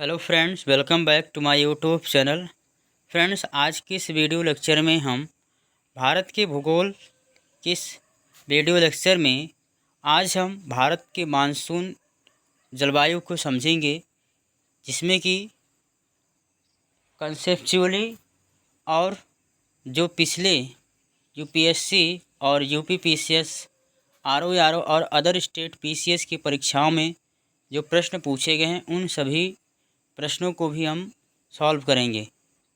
Hello friends, welcome back to my YouTube channel. Friends, आज की इस वीडियो लेक्चर में हम भारत के भूगोल के इस वीडियो लेक्चर में आज हम भारत के मानसून जलवायु को समझेंगे, जिसमें कि कंसेप्चुअली और जो पिछले यूपीएससी और यूपीपीसीएस, आरओ और अदर स्टेट पीसीएस की परीक्षाओं में जो प्रश्न पूछे गए हैं उन सभी प्रश्नों को भी हम सॉल्व करेंगे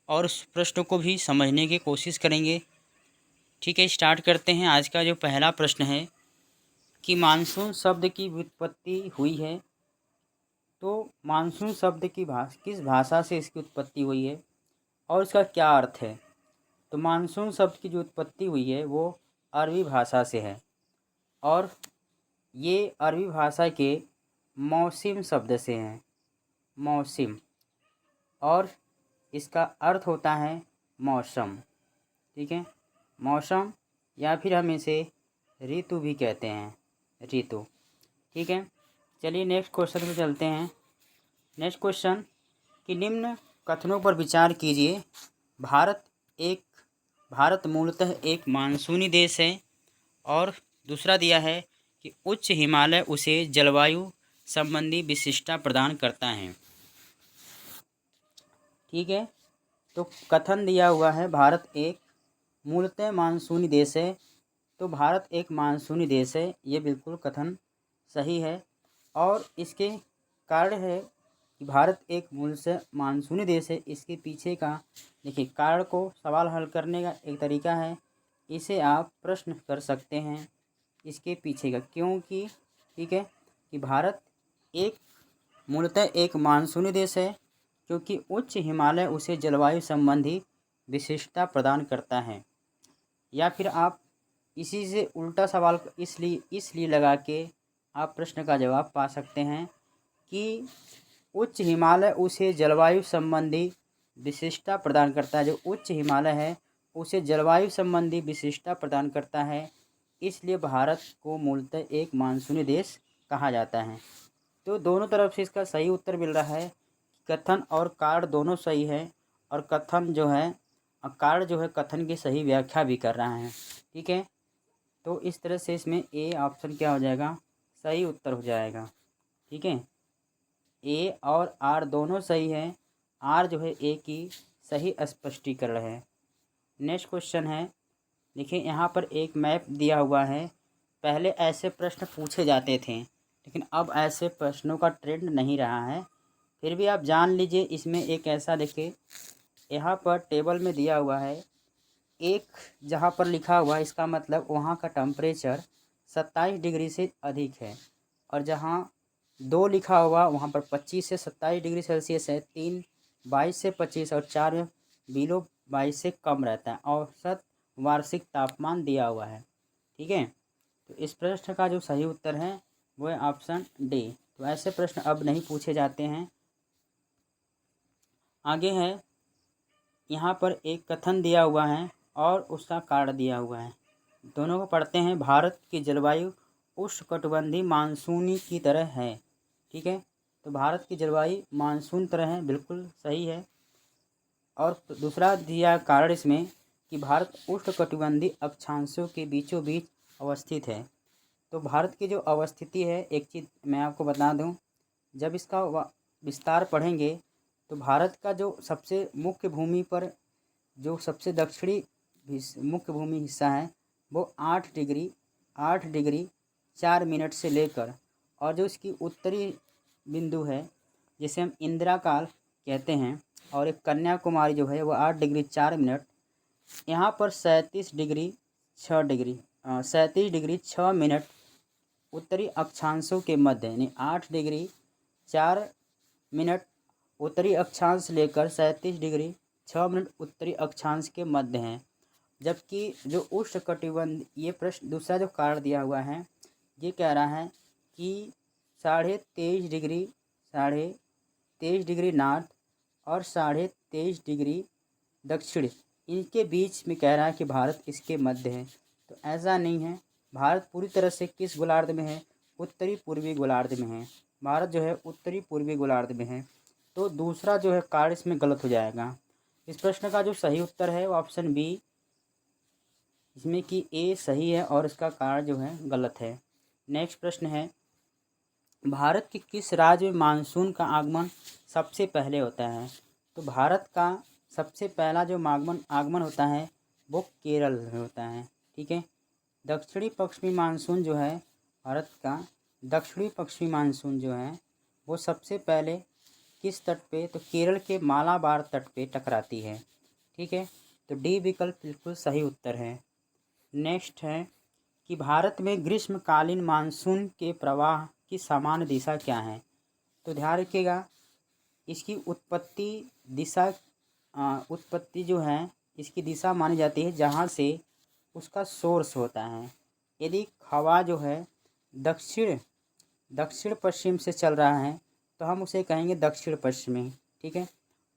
और उस प्रश्नों को भी समझने की कोशिश करेंगे। ठीक है, स्टार्ट करते हैं। आज का जो पहला प्रश्न है कि मानसून शब्द की व्युत्पत्ति हुई है, तो मानसून शब्द की किस भाषा से इसकी उत्पत्ति हुई है और इसका क्या अर्थ है। तो मानसून शब्द की जो उत्पत्ति हुई है वो अरबी भाषा से है और ये अरबी भाषा के मौसिम शब्द से हैं, मौसिम, और इसका अर्थ होता है मौसम। ठीक है, मौसम, या फिर हम इसे ऋतु भी कहते हैं, ऋतु। ठीक है, चलिए नेक्स्ट क्वेश्चन पे चलते हैं। नेक्स्ट क्वेश्चन कि निम्न कथनों पर विचार कीजिए। भारत मूलतः एक मानसूनी देश है। और दूसरा दिया है कि उच्च हिमालय उसे जलवायु संबंधी विशिष्टता प्रदान करता है। ठीक है, तो कथन दिया हुआ है भारत एक मूलतः मानसूनी देश है, तो भारत एक मानसूनी देश है, ये बिल्कुल कथन सही है। और इसके कारण है कि भारत एक मूलतः मानसूनी देश है, इसके पीछे का देखिए कारण को सवाल हल करने का एक तरीका है, इसे आप प्रश्न कर सकते हैं इसके पीछे का, क्योंकि ठीक है कि भारत एक मूलतः एक मानसूनी देश है क्योंकि उच्च हिमालय उसे जलवायु संबंधी विशिष्टता प्रदान करता है। या फिर आप इसी से उल्टा सवाल इसलिए लगा के आप प्रश्न का जवाब पा सकते हैं कि उच्च हिमालय उसे जलवायु संबंधी विशिष्टता प्रदान करता है। जो उच्च हिमालय है उसे जलवायु संबंधी विशिष्टता प्रदान करता है, इसलिए भारत को मूलतः एक मानसूनी देश कहा जाता है। तो दोनों तरफ से इसका सही उत्तर मिल रहा है। कथन और कारण दोनों सही है और कथन जो है कारण जो है कथन की सही व्याख्या भी कर रहा है। ठीक है, तो इस तरह से इसमें ए ऑप्शन क्या हो जाएगा, सही उत्तर हो जाएगा। ठीक है, ए और आर दोनों सही है, आर जो है ए की सही स्पष्टीकरण है। नेक्स्ट क्वेश्चन है, देखिए यहाँ पर एक मैप दिया हुआ है। पहले ऐसे प्रश्न पूछे जाते थे लेकिन अब ऐसे प्रश्नों का ट्रेंड नहीं रहा है, फिर भी आप जान लीजिए। इसमें एक ऐसा देखिए यहाँ पर टेबल में दिया हुआ है, एक जहाँ पर लिखा हुआ है इसका मतलब वहाँ का टेम्परेचर 27 डिग्री से अधिक है, और जहाँ 2 लिखा हुआ वहाँ पर 25 से 27 डिग्री सेल्सियस है, 3 22 से 25 और 4 में बिलो 22 से कम रहता है। औसत वार्षिक तापमान दिया हुआ है। ठीक है, तो इस प्रश्न का जो सही उत्तर है वो है ऑप्शन डी। तो ऐसे प्रश्न अब नहीं पूछे जाते हैं। आगे है, यहाँ पर एक कथन दिया हुआ है और उसका कारण दिया हुआ है, दोनों को पढ़ते हैं। भारत की जलवायु उष्णकटिबंधीय मानसूनी की तरह है। ठीक है, तो भारत की जलवायु मानसून तरह है, बिल्कुल सही है। और दूसरा दिया कारण इसमें कि भारत उष्णकटिबंधीय अक्षांशों के बीचों बीच अवस्थित है। तो भारत की जो अवस्थिति है, एक चीज़ मैं आपको बता दूं, जब इसका विस्तार पढ़ेंगे तो भारत का जो सबसे मुख्य भूमि पर जो सबसे दक्षिणी मुख्य भूमि हिस्सा है वो 8 डिग्री 4 मिनट से लेकर, और जो इसकी उत्तरी बिंदु है जिसे हम इंदिरा काल कहते हैं, और एक कन्याकुमारी जो है वो 8 डिग्री 4 मिनट, यहाँ पर 37 डिग्री 6 मिनट उत्तरी अक्षांशों के मध्य, यानी 8 डिग्री 4 मिनट उत्तरी अक्षांश लेकर 37 डिग्री 6 मिनट उत्तरी अक्षांश के मध्य हैं। जबकि जो उष्णकटिबंध, ये प्रश्न दूसरा जो कारण दिया हुआ है ये कह रहा है कि 23.5 डिग्री नॉर्थ और 23.5 डिग्री दक्षिण, इनके बीच में कह रहा है कि भारत इसके मध्य है। तो ऐसा नहीं है, भारत पूरी तरह से किस गोलार्ध में है, उत्तरी पूर्वी गोलार्ध में है। भारत जो है उत्तरी पूर्वी गोलार्ध में है। तो दूसरा जो है कार्ड इसमें गलत हो जाएगा। इस प्रश्न का जो सही उत्तर है वो ऑप्शन बी, इसमें कि ए सही है और इसका कार्ड जो है गलत है। नेक्स्ट प्रश्न है, भारत के किस राज्य में मानसून का आगमन सबसे पहले होता है? तो भारत का सबसे पहला जो आगमन आगमन होता है वो केरल में होता है। ठीक है, दक्षिणी पश्चिमी मानसून जो है भारत का दक्षिणी पश्चिमी मानसून जो है वो सबसे पहले किस तट पे? तो केरल के मालाबार तट पे टकराती है। ठीक है, तो डी विकल्प बिल्कुल सही उत्तर है। नेक्स्ट है कि भारत में ग्रीष्मकालीन मानसून के प्रवाह की सामान्य दिशा क्या है? तो ध्यान रखिएगा, इसकी उत्पत्ति जो है इसकी दिशा मानी जाती है जहाँ से उसका सोर्स होता है। यदि हवा जो है दक्षिण दक्षिण पश्चिम से चल रहा है तो हम उसे कहेंगे दक्षिण पश्चिमी। ठीक है,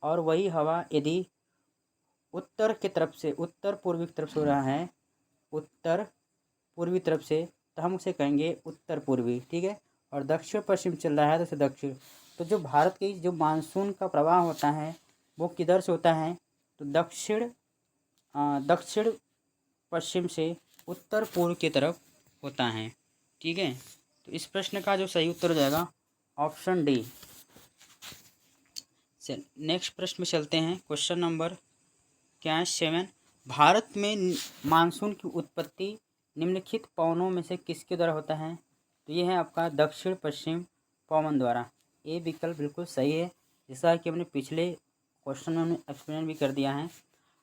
और वही हवा यदि उत्तर की तरफ से उत्तर पूर्वी की तरफ से हो रहा है उत्तर पूर्वी तरफ से तो हम उसे कहेंगे उत्तर पूर्वी। ठीक है, और दक्षिण पश्चिम चल रहा है तो उसे दक्षिण। तो जो भारत की जो मानसून का प्रवाह होता है वो किधर से होता है? तो दक्षिण पश्चिम से उत्तर पूर्व की तरफ होता है। ठीक है, तो इस प्रश्न का जो सही उत्तर हो जाएगा ऑप्शन डी। चल नेक्स्ट प्रश्न में चलते हैं। क्वेश्चन नंबर क्या है 7। भारत में मानसून की उत्पत्ति निम्नलिखित पवनों में से किसके द्वारा होता है? तो ये है आपका दक्षिण पश्चिम पवन द्वारा। ए विकल्प बिल्कुल सही है, जैसा कि हमने पिछले क्वेश्चन में एक्सप्लेन भी कर दिया है।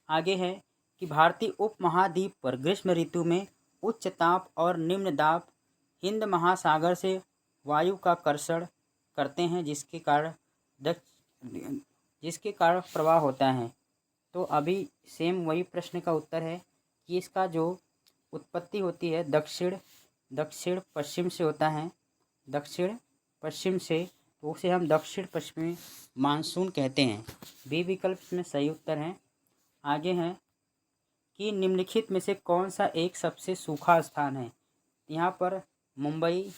आगे है कि भारतीय उपमहाद्वीप पर ग्रीष्म ऋतु में उच्च ताप और निम्न दाब हिंद महासागर से वायु का कर्षण करते हैं, जिसके कारण प्रवाह होता है। तो अभी सेम वही प्रश्न का उत्तर है कि इसका जो उत्पत्ति होती है दक्षिण पश्चिम से होता है, दक्षिण पश्चिम से, तो उसे हम दक्षिण पश्चिमी मानसून कहते हैं। बी विकल्प इसमें सही उत्तर है। आगे है कि निम्नलिखित में से कौन सा एक सबसे सूखा स्थान है? यहाँ पर मुंबई,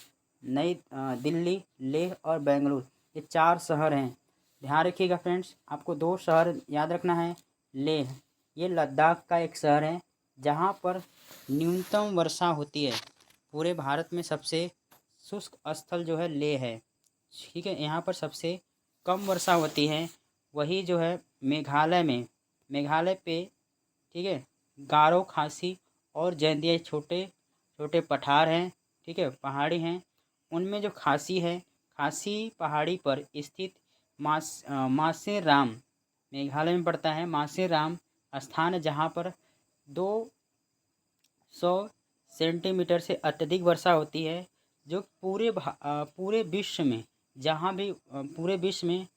नई दिल्ली, लेह और बेंगलुरु, ये 4 शहर हैं। ध्यान रखिएगा फ्रेंड्स, आपको 2 शहर याद रखना है। लेह, ये लद्दाख का एक शहर है जहाँ पर न्यूनतम वर्षा होती है। पूरे भारत में सबसे शुष्क स्थल जो है लेह है। ठीक है, यहाँ पर सबसे कम वर्षा होती है। वही जो है मेघालय पे, ठीक है, गारो, खासी और जैंतिया छोटे छोटे पठार हैं। ठीक है, पहाड़ी हैं। उनमें जो खासी है, खासी पहाड़ी पर स्थित मासेराम मेघालय में पड़ता है। मासेराम स्थान है जहाँ पर 200 सेंटीमीटर से अत्यधिक वर्षा होती है, जो पूरे विश्व में, जहाँ भी पूरे विश्व में,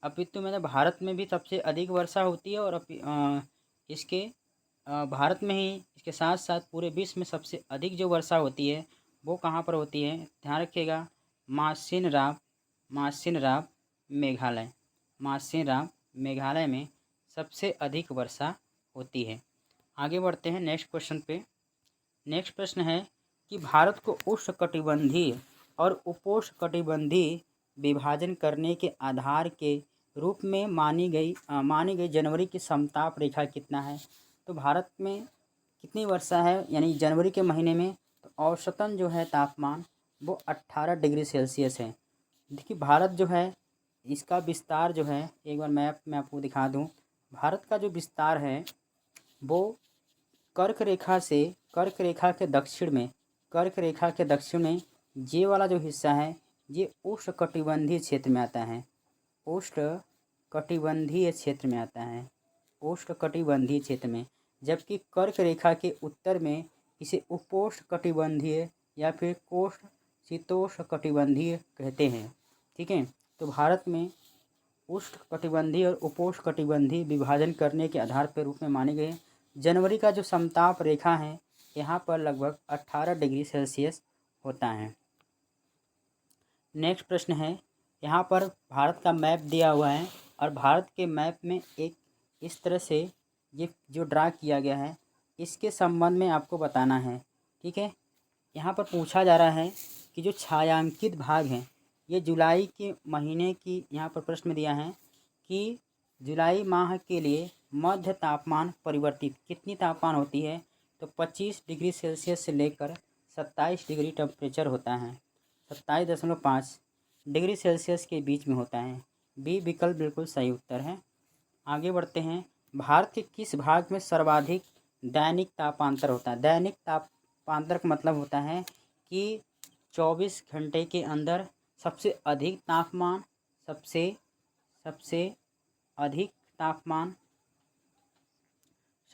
अपितु मैंने भारत में भी सबसे अधिक वर्षा होती है। और इसके भारत में ही इसके साथ साथ पूरे विश्व में सबसे अधिक जो वर्षा होती है वो कहाँ पर होती है? ध्यान रखिएगा, मासिनराम मेघालय में सबसे अधिक वर्षा होती है। आगे बढ़ते हैं नेक्स्ट क्वेश्चन पे। नेक्स्ट प्रश्न है कि भारत को उष्णकटिबंधीय और उपोष्णकटिबंधीय विभाजन करने के आधार के रूप में मानी गई जनवरी की समताप रेखा कितना है? तो भारत में कितनी वर्षा है यानी जनवरी के महीने में? तो औसतन जो है तापमान वो 18 डिग्री सेल्सियस है। देखिए भारत जो है इसका विस्तार जो है, एक बार मैप में आपको दिखा दूं, भारत का जो विस्तार है वो कर्क रेखा के दक्षिण में ये वाला जो हिस्सा है ये उष्णकटिबंधीय क्षेत्र में आता है। उष्णकटिबंधीय क्षेत्र में, जबकि कर्क रेखा के उत्तर में इसे उपोष्णकटिबंधीय या फिर शीतोष्णकटिबंधीय कहते हैं। ठीक है, तो भारत में उष्णकटिबंधीय और उपोष्णकटिबंधीय विभाजन करने के आधार पर रूप में माने गए जनवरी का जो समताप रेखा है यहाँ पर लगभग 18 डिग्री सेल्सियस होता है। नेक्स्ट प्रश्न है, यहाँ पर भारत का मैप दिया हुआ है और भारत के मैप में एक इस तरह से ये जो ड्रा किया गया है इसके संबंध में आपको बताना है। ठीक है, यहाँ पर पूछा जा रहा है कि जो छायांकित भाग हैं ये जुलाई के महीने की यहाँ पर प्रश्न दिया है कि जुलाई माह के लिए मध्य तापमान परिवर्तित कितनी तापमान होती है, तो 25 डिग्री सेल्सियस से लेकर 27 डिग्री टेम्परेचर होता है, 27.5 डिग्री सेल्सियस के बीच में होता है। बी विकल्प बिल्कुल सही उत्तर है। आगे बढ़ते हैं। भारत के किस भाग में सर्वाधिक दैनिक तापांतर होता है? दैनिक तापांतर का मतलब होता है कि 24 घंटे के अंदर सबसे अधिक तापमान, सबसे अधिक तापमान,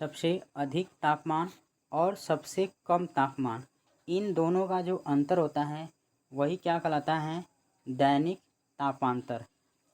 सबसे अधिक तापमान और सबसे कम तापमान, इन दोनों का जो अंतर होता है वही क्या कहलाता है? दैनिक तापांतर।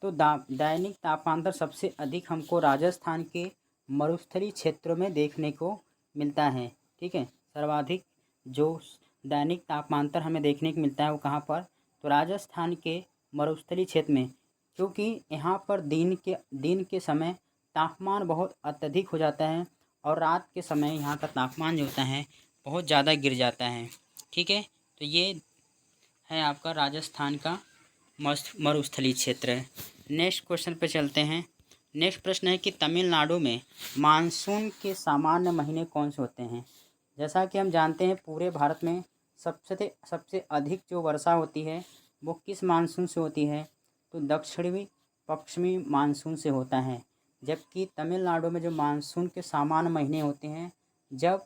तो दैनिक तापांतर सबसे अधिक हमको राजस्थान के मरुस्थलीय क्षेत्रों में देखने को मिलता है। ठीक है, सर्वाधिक जो दैनिक तापांतर हमें देखने को मिलता है वो कहाँ पर? तो राजस्थान के मरुस्थलीय क्षेत्र में, क्योंकि यहाँ पर दिन के समय तापमान बहुत अत्यधिक हो जाता है और रात के समय यहाँ का तापमान जो होता है बहुत ज़्यादा गिर जाता है। ठीक है, तो ये है आपका राजस्थान का मरुस्थलीय क्षेत्र है। नेक्स्ट क्वेश्चन पे चलते हैं। नेक्स्ट प्रश्न है कि तमिलनाडु में मानसून के सामान्य महीने कौन से होते हैं? जैसा कि हम जानते हैं पूरे भारत में सबसे अधिक जो वर्षा होती है वो किस मानसून से होती है? तो दक्षिणी पश्चिमी मानसून से होता है। जबकि तमिलनाडु में जो मानसून के सामान्य महीने होते हैं, जब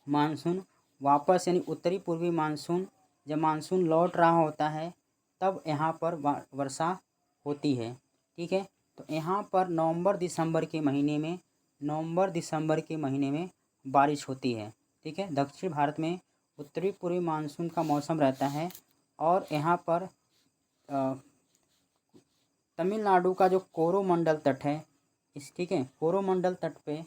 मानसून वापस यानी उत्तरी पूर्वी मानसून जब मानसून लौट रहा होता है तब यहाँ पर वर्षा होती है। ठीक है, तो यहाँ पर नवंबर दिसंबर के महीने में बारिश होती है। ठीक है, दक्षिण भारत में उत्तरी पूर्वी मानसून का मौसम रहता है और यहाँ पर तमिलनाडु का जो कोरोमंडल तट है ठीक है, कोरोमंडल तट पे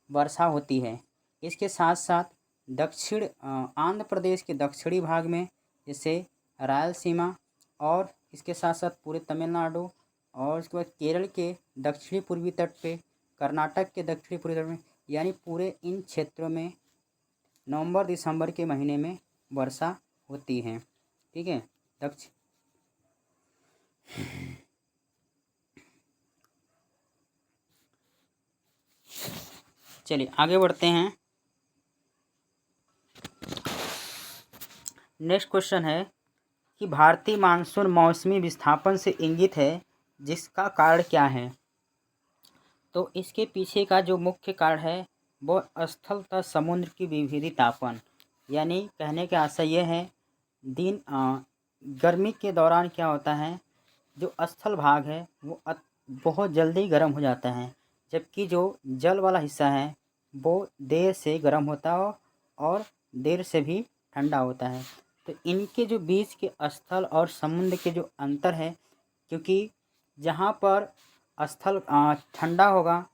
वर्षा होती है। इसके साथ साथ आंध्र प्रदेश के दक्षिणी भाग में जैसे रायलसीमा और इसके साथ साथ पूरे तमिलनाडु और उसके बाद केरल के दक्षिणी पूर्वी तट पे, कर्नाटक के दक्षिणी पूर्वी तट में, यानी पूरे इन क्षेत्रों में नवंबर दिसंबर के महीने में वर्षा होती है। ठीक है, चलिए आगे बढ़ते हैं। नेक्स्ट क्वेश्चन है कि भारतीय मानसून मौसमी विस्थापन से इंगित है, जिसका कारण क्या है? तो इसके पीछे का जो मुख्य कारण है वो स्थल तथा समुद्र की विविधि तापन, यानी कहने का आशय यह है गर्मी के दौरान क्या होता है, जो स्थल भाग है वो बहुत जल्दी गर्म हो जाता है, जबकि जो जल वाला हिस्सा है वो देर से गर्म होता है और देर से भी ठंडा होता है। तो इनके जो बीच के स्थल और समुद्र के जो अंतर है, क्योंकि जहाँ पर स्थल ठंडा होगा,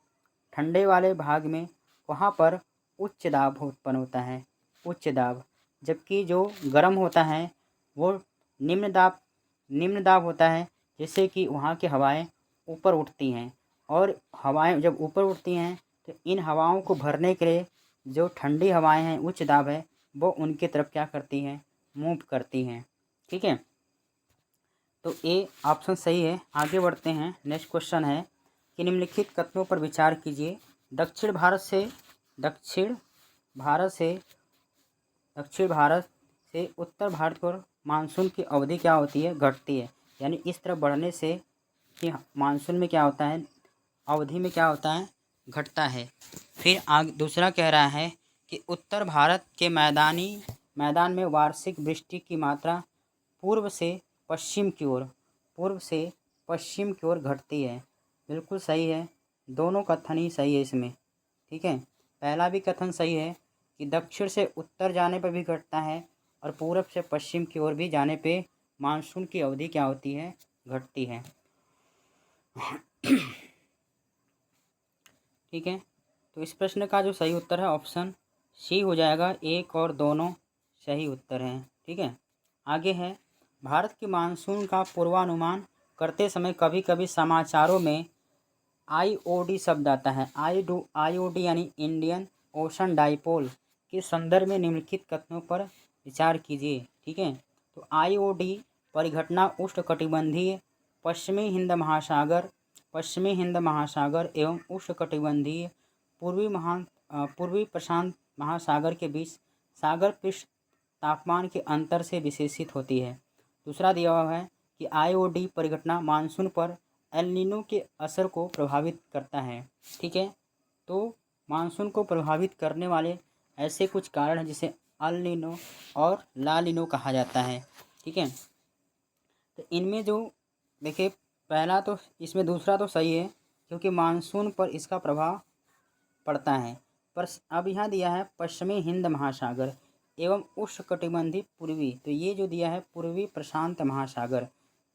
ठंडे वाले भाग में वहाँ पर उच्च दाब उत्पन्न होता है, उच्च दाब, जबकि जो गर्म होता है वो निम्न दाब होता है, जिससे कि वहाँ की हवाएं ऊपर उठती हैं और हवाएं जब ऊपर उठती हैं तो इन हवाओं को भरने के लिए जो ठंडी हवाएं हैं, उच्च दाब है, वो उनकी तरफ क्या करती हैं? मूव करती हैं। ठीक है, तो ए ऑप्शन सही है। आगे बढ़ते हैं। नेक्स्ट क्वेश्चन है कि निम्नलिखित कथनों पर विचार कीजिए। दक्षिण भारत से उत्तर भारत को मानसून की अवधि क्या होती है? घटती है, यानी इस तरफ बढ़ने से कि मानसून में क्या होता है, अवधि में क्या होता है? घटता है। फिर दूसरा कह रहा है कि उत्तर भारत के मैदान में वार्षिक वृष्टि की मात्रा पूर्व से पश्चिम की ओर घटती है। बिल्कुल सही है, दोनों कथन ही सही है इसमें। ठीक है, पहला भी कथन सही है कि दक्षिण से उत्तर जाने पर भी घटता है और पूरब से पश्चिम की ओर भी जाने पे मानसून की अवधि क्या होती है? घटती है। ठीक है, तो इस प्रश्न का जो सही उत्तर है ऑप्शन सी हो जाएगा। एक और दोनों सही उत्तर हैं। ठीक है, आगे है भारत के मानसून का पूर्वानुमान करते समय कभी कभी समाचारों में IOD शब्द आता है। IOD यानी इंडियन ओशन डाइपोल के संदर्भ में निम्नलिखित कथनों पर विचार कीजिए। ठीक है, तो IOD परिघटना उष्णकटिबंधीय पश्चिमी हिंद महासागर एवं उष्णकटिबंधीय पूर्वी प्रशांत महासागर के बीच सागर पृष्ठ तापमान के अंतर से विशेषित होती है। दूसरा दिया हुआ है कि IOD परिघटना मानसून पर एल नीनो के असर को प्रभावित करता है। ठीक है, तो मानसून को प्रभावित करने वाले ऐसे कुछ कारण हैं जिसे अल नीनो और ला नीनो कहा जाता है। ठीक है, तो इनमें जो देखिए पहला तो इसमें दूसरा तो सही है क्योंकि मानसून पर इसका प्रभाव पड़ता है। पर अब यहाँ दिया है पश्चिमी हिंद महासागर एवं उष्णकटिबंधीय पूर्वी, तो ये जो दिया है पूर्वी प्रशांत महासागर,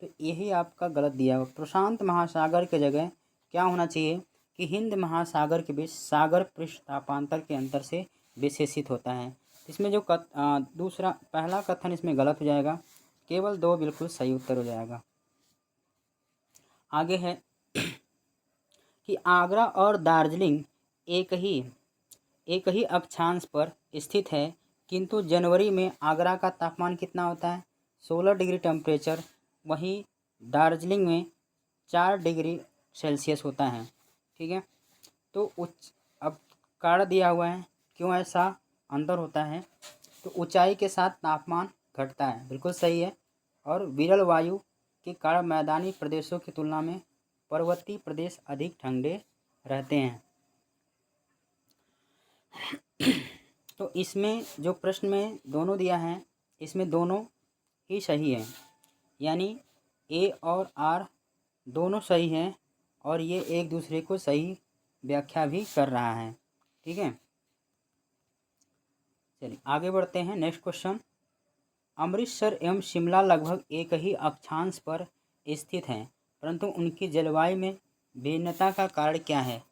तो यही आपका गलत दिया है। प्रशांत महासागर के जगह क्या होना चाहिए कि हिंद महासागर के बीच सागर पृष्ठ तापांतर के अंतर से विशेषित होता है। इसमें जो दूसरा पहला कथन इसमें गलत हो जाएगा, केवल 2 बिल्कुल सही उत्तर हो जाएगा। आगे है कि आगरा और दार्जिलिंग एक ही अक्षांश पर स्थित है, किंतु जनवरी में आगरा का तापमान कितना होता है 16 डिग्री टेम्परेचर, वहीं दार्जिलिंग में 4 डिग्री सेल्सियस होता है। ठीक है, तो अब कारण दिया हुआ है क्यों ऐसा अंतर होता है, तो ऊंचाई के साथ तापमान घटता है, बिल्कुल सही है। और विरल वायु के कारण मैदानी प्रदेशों की तुलना में पर्वतीय प्रदेश अधिक ठंडे रहते हैं। तो इसमें जो प्रश्न में दोनों दिया है इसमें दोनों ही सही है, यानी ए और आर दोनों सही हैं और ये एक दूसरे को सही व्याख्या भी कर रहा है। ठीक है, चलिए आगे बढ़ते हैं। नेक्स्ट क्वेश्चन, अमृतसर एवं शिमला लगभग एक ही अक्षांश पर स्थित हैं, परंतु उनकी जलवायु में भिन्नता का कारण क्या है।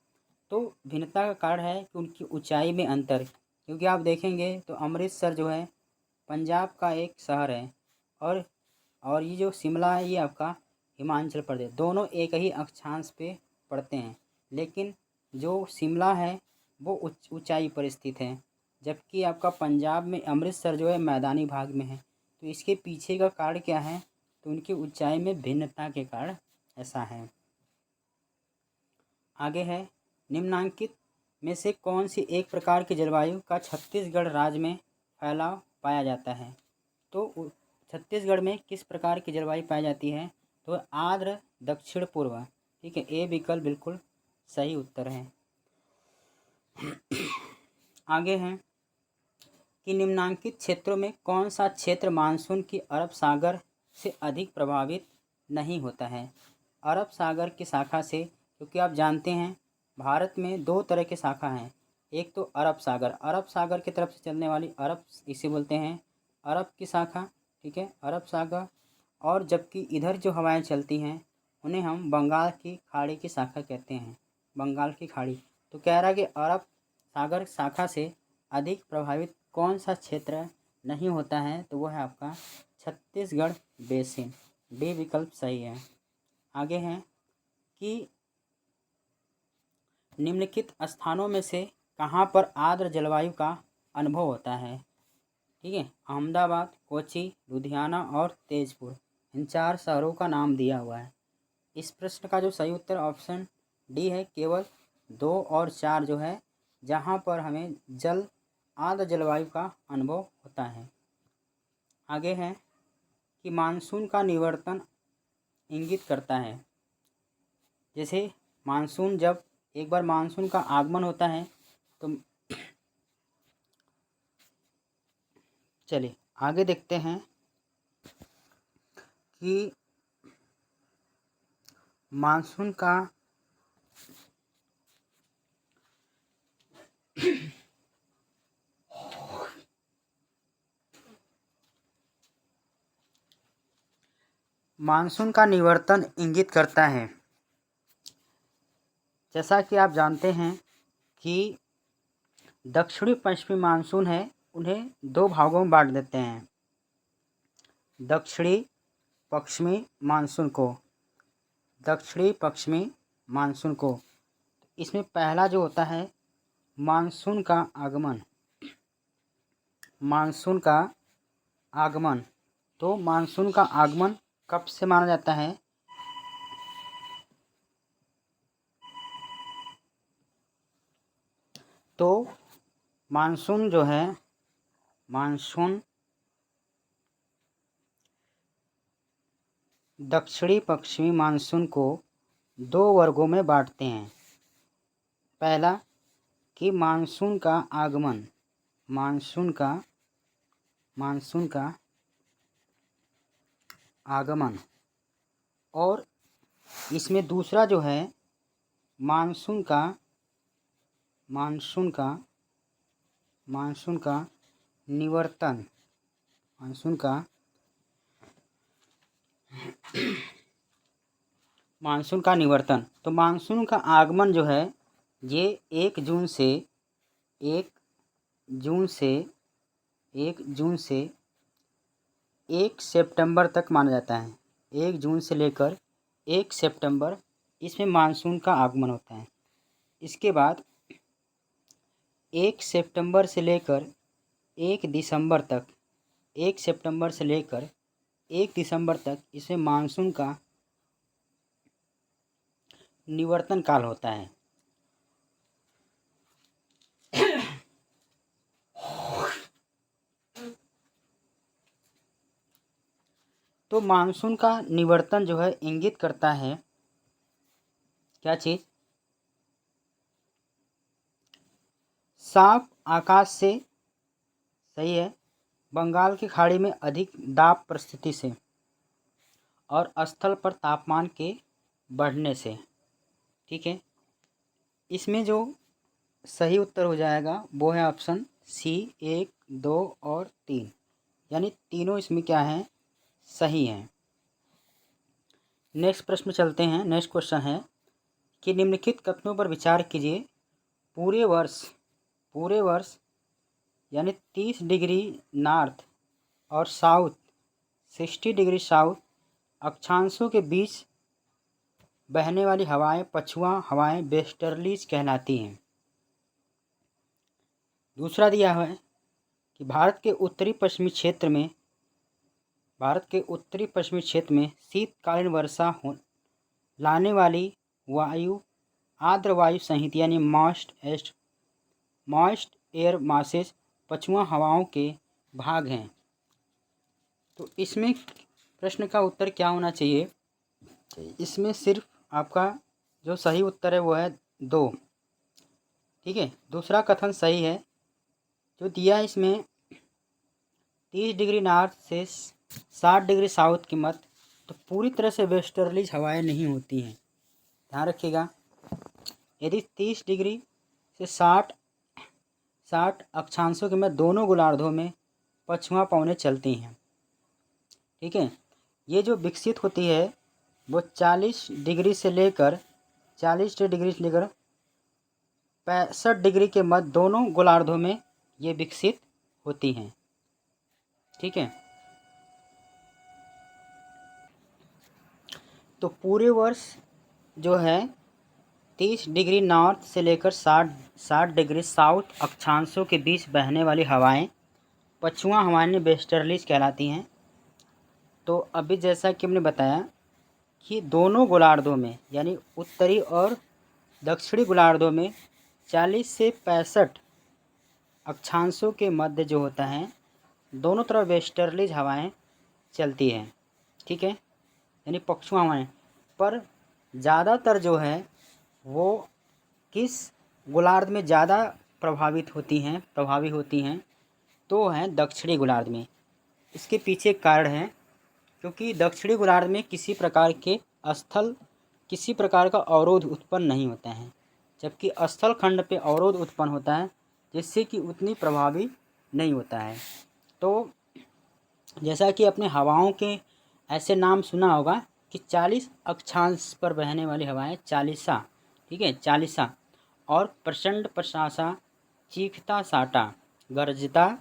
तो भिन्नता का कारण है कि उनकी ऊंचाई में अंतर, क्योंकि आप देखेंगे तो अमृतसर जो है पंजाब का एक शहर है और ये जो शिमला है ये आपका हिमाचल प्रदेश, दोनों एक ही अक्षांश पे पड़ते हैं, लेकिन जो शिमला है वो ऊंचाई पर स्थित है, जबकि आपका पंजाब में अमृतसर जो है मैदानी भाग में है। तो इसके पीछे का कारण क्या है, तो उनकी ऊंचाई में भिन्नता के कारण ऐसा है। आगे है, निम्नांकित में से कौन सी एक प्रकार की जलवायु का छत्तीसगढ़ राज्य में फैलाव पाया जाता है। तो छत्तीसगढ़ में किस प्रकार की जलवायु पाई जाती है, तो आर्द्र दक्षिण पूर्व। ठीक है, ए विकल्प बिल्कुल सही उत्तर है। आगे हैं कि निम्नांकित क्षेत्रों में कौन सा क्षेत्र मानसून की अरब सागर से अधिक प्रभावित नहीं होता है। अरब सागर की शाखा से, क्योंकि आप जानते हैं भारत में 2 तरह की शाखा हैं, एक तो अरब सागर की तरफ से चलने वाली अरब, इसे बोलते हैं अरब की शाखा। ठीक है, अरब सागर, और जबकि इधर जो हवाएं चलती हैं उन्हें हम बंगाल की खाड़ी की शाखा कहते हैं, बंगाल की खाड़ी। तो कह रहा है कि अरब सागर शाखा से अधिक प्रभावित कौन सा क्षेत्र नहीं होता है, तो वो है आपका छत्तीसगढ़ बेसिन, डी विकल्प सही है। आगे हैं कि निम्नलिखित स्थानों में से कहाँ पर आर्द्र जलवायु का अनुभव होता है। ठीक है, अहमदाबाद, कोची, लुधियाना और तेजपुर, इन 4 शहरों का नाम दिया हुआ है। इस प्रश्न का जो सही उत्तर ऑप्शन डी है, केवल 2 और 4 जो है जहाँ पर हमें आर्द्र जलवायु का अनुभव होता है। आगे है कि मानसून का निवर्तन इंगित करता है, जैसे मानसून जब एक बार मानसून का आगमन होता है तो चलिए आगे देखते हैं कि मानसून का निवर्तन इंगित करता है। जैसा कि आप जानते हैं कि दक्षिणी पश्चिमी मानसून है, उन्हें 2 भागों में बांट देते हैं, दक्षिणी पश्चिमी मानसून को। इसमें पहला जो होता है मानसून का आगमन, तो मानसून का आगमन कब से माना जाता है? तो मानसून जो है, मानसून दक्षिणी पश्चिमी मानसून को 2 वर्गों में बांटते हैं। पहला कि मानसून का आगमन, मानसून का आगमन, और इसमें दूसरा जो है मानसून का निवर्तन, मानसून का निवर्तन। तो मानसून का आगमन जो है ये 1 जून से 1 सितंबर तक माना जाता है। 1 जून से लेकर 1 सितंबर इसमें मानसून का आगमन होता है। इसके बाद 1 सितंबर से लेकर 1 दिसंबर तक, 1 सितंबर से लेकर 1 दिसंबर तक इसमें मानसून का निवर्तन काल होता है। तो मानसून का निवर्तन जो है इंगित करता है क्या चीज़? साफ आकाश से, सही है, बंगाल की खाड़ी में अधिक दाब परिस्थिति से और स्थल पर तापमान के बढ़ने से। ठीक है, इसमें जो सही उत्तर हो जाएगा वो है ऑप्शन सी, 1, 2 और 3, यानी तीनों इसमें क्या हैं? सही हैं। नेक्स्ट प्रश्न चलते हैं। नेक्स्ट क्वेश्चन है कि निम्नलिखित कथनों पर विचार कीजिए। पूरे वर्ष यानी 30 डिग्री नॉर्थ और साउथ, 60 डिग्री साउथ अक्षांशों के बीच बहने वाली हवाएं पछुआ हवाएं वेस्टर्लीज कहलाती हैं। दूसरा दिया है कि भारत के उत्तरी पश्चिमी क्षेत्र में शीतकालीन वर्षा लाने वाली वायु आर्द्र वायु संहिता यानी मॉइस्ट एयर मासेस पछुआ हवाओं के भाग हैं। तो इसमें प्रश्न का उत्तर क्या होना चाहिए? इसमें सिर्फ आपका जो सही उत्तर है वो है 2। ठीक है, दूसरा कथन सही है। जो दिया है इसमें 30 डिग्री नॉर्थ से 60 डिग्री साउथ की मध्य, तो पूरी तरह से वेस्टर्लीज हवाएं नहीं होती हैं, ध्यान रखिएगा। यदि 30 डिग्री से 60 अक्षांशों के मध्य दोनों गोलार्धों में पछुआ पवनें चलती हैं। ठीक है, ये जो विकसित होती है वो 40 डिग्री से लेकर 65 डिग्री के मध्य दोनों गोलार्धों में ये विकसित होती हैं। ठीक है, तो पूरे वर्ष जो है 30 डिग्री नॉर्थ से लेकर 60 डिग्री साउथ अक्षांशों के बीच बहने वाली हवाएं पछुआ हवाएं वेस्टर्लीज कहलाती हैं। तो अभी जैसा कि हमने बताया कि दोनों गोलार्धों में यानी उत्तरी और दक्षिणी गोलार्धों में 40 से 65 अक्षांशों के मध्य जो होता है दोनों तरफ वेस्टर्लीज हवाएं चलती हैं। ठीक है, यानी पछुआ हवाएं, पर ज़्यादातर जो है वो किस गोलार्ध में ज़्यादा प्रभावी होती हैं तो हैं दक्षिणी गोलार्ध में। इसके पीछे कारण है क्योंकि दक्षिणी गोलार्ध में किसी प्रकार का अवरोध उत्पन्न नहीं होता है, जबकि स्थल खंड पे अवरोध उत्पन्न होता है जिससे कि उतनी प्रभावी नहीं होता है। तो जैसा कि अपने हवाओं के ऐसे नाम सुना होगा कि 40 अक्षांश पर बहने वाली हवाएं चालीसा, ठीक है, चालीसा, और प्रचंड प्रशासा, चीखता साटा, गरजता,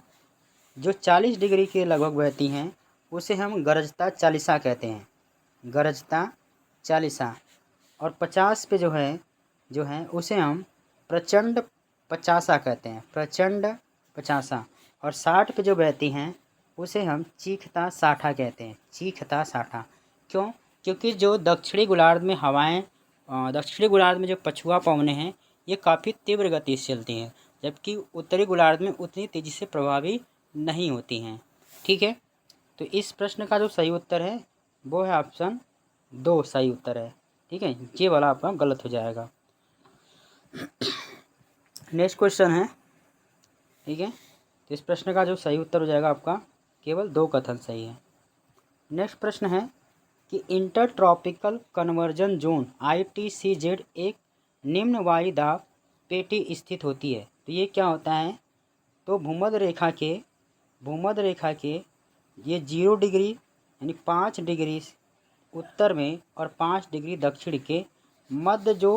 जो 40 डिग्री के लगभग बहती हैं उसे हम गरजता चालीसा कहते हैं, गरजता चालीसा। और 50 पे जो है उसे हम प्रचंड पचासा कहते हैं, प्रचंड पचासा। और 60 पे जो बहती हैं उसे हम चीखता साठा कहते हैं। चीखता साठा क्यों? क्योंकि जो दक्षिणी गोलार्ध में हवाएं दक्षिणी गोलार्ध में जो पछुआ पवनें हैं ये काफ़ी तीव्र गति से चलती हैं, जबकि उत्तरी गोलार्ध में उतनी तेज़ी से प्रभावी नहीं होती हैं। ठीक है, तो इस प्रश्न का जो सही उत्तर है वो है ऑप्शन 2 सही उत्तर है। ठीक है, ये वाला आपका गलत हो जाएगा। नेक्स्ट क्वेश्चन है। ठीक है, तो इस प्रश्न का जो सही उत्तर हो जाएगा आपका केवल 2 कथन सही है। नेक्स्ट प्रश्न है कि inter tropical conversion zone ITCZ एक निम्न वायु दाब पेटी स्थित होती है। तो ये क्या होता है? तो भूमध्य रेखा के ये 0 डिग्री यानी 5 डिग्री उत्तर में और 5 डिग्री दक्षिण के मध्य जो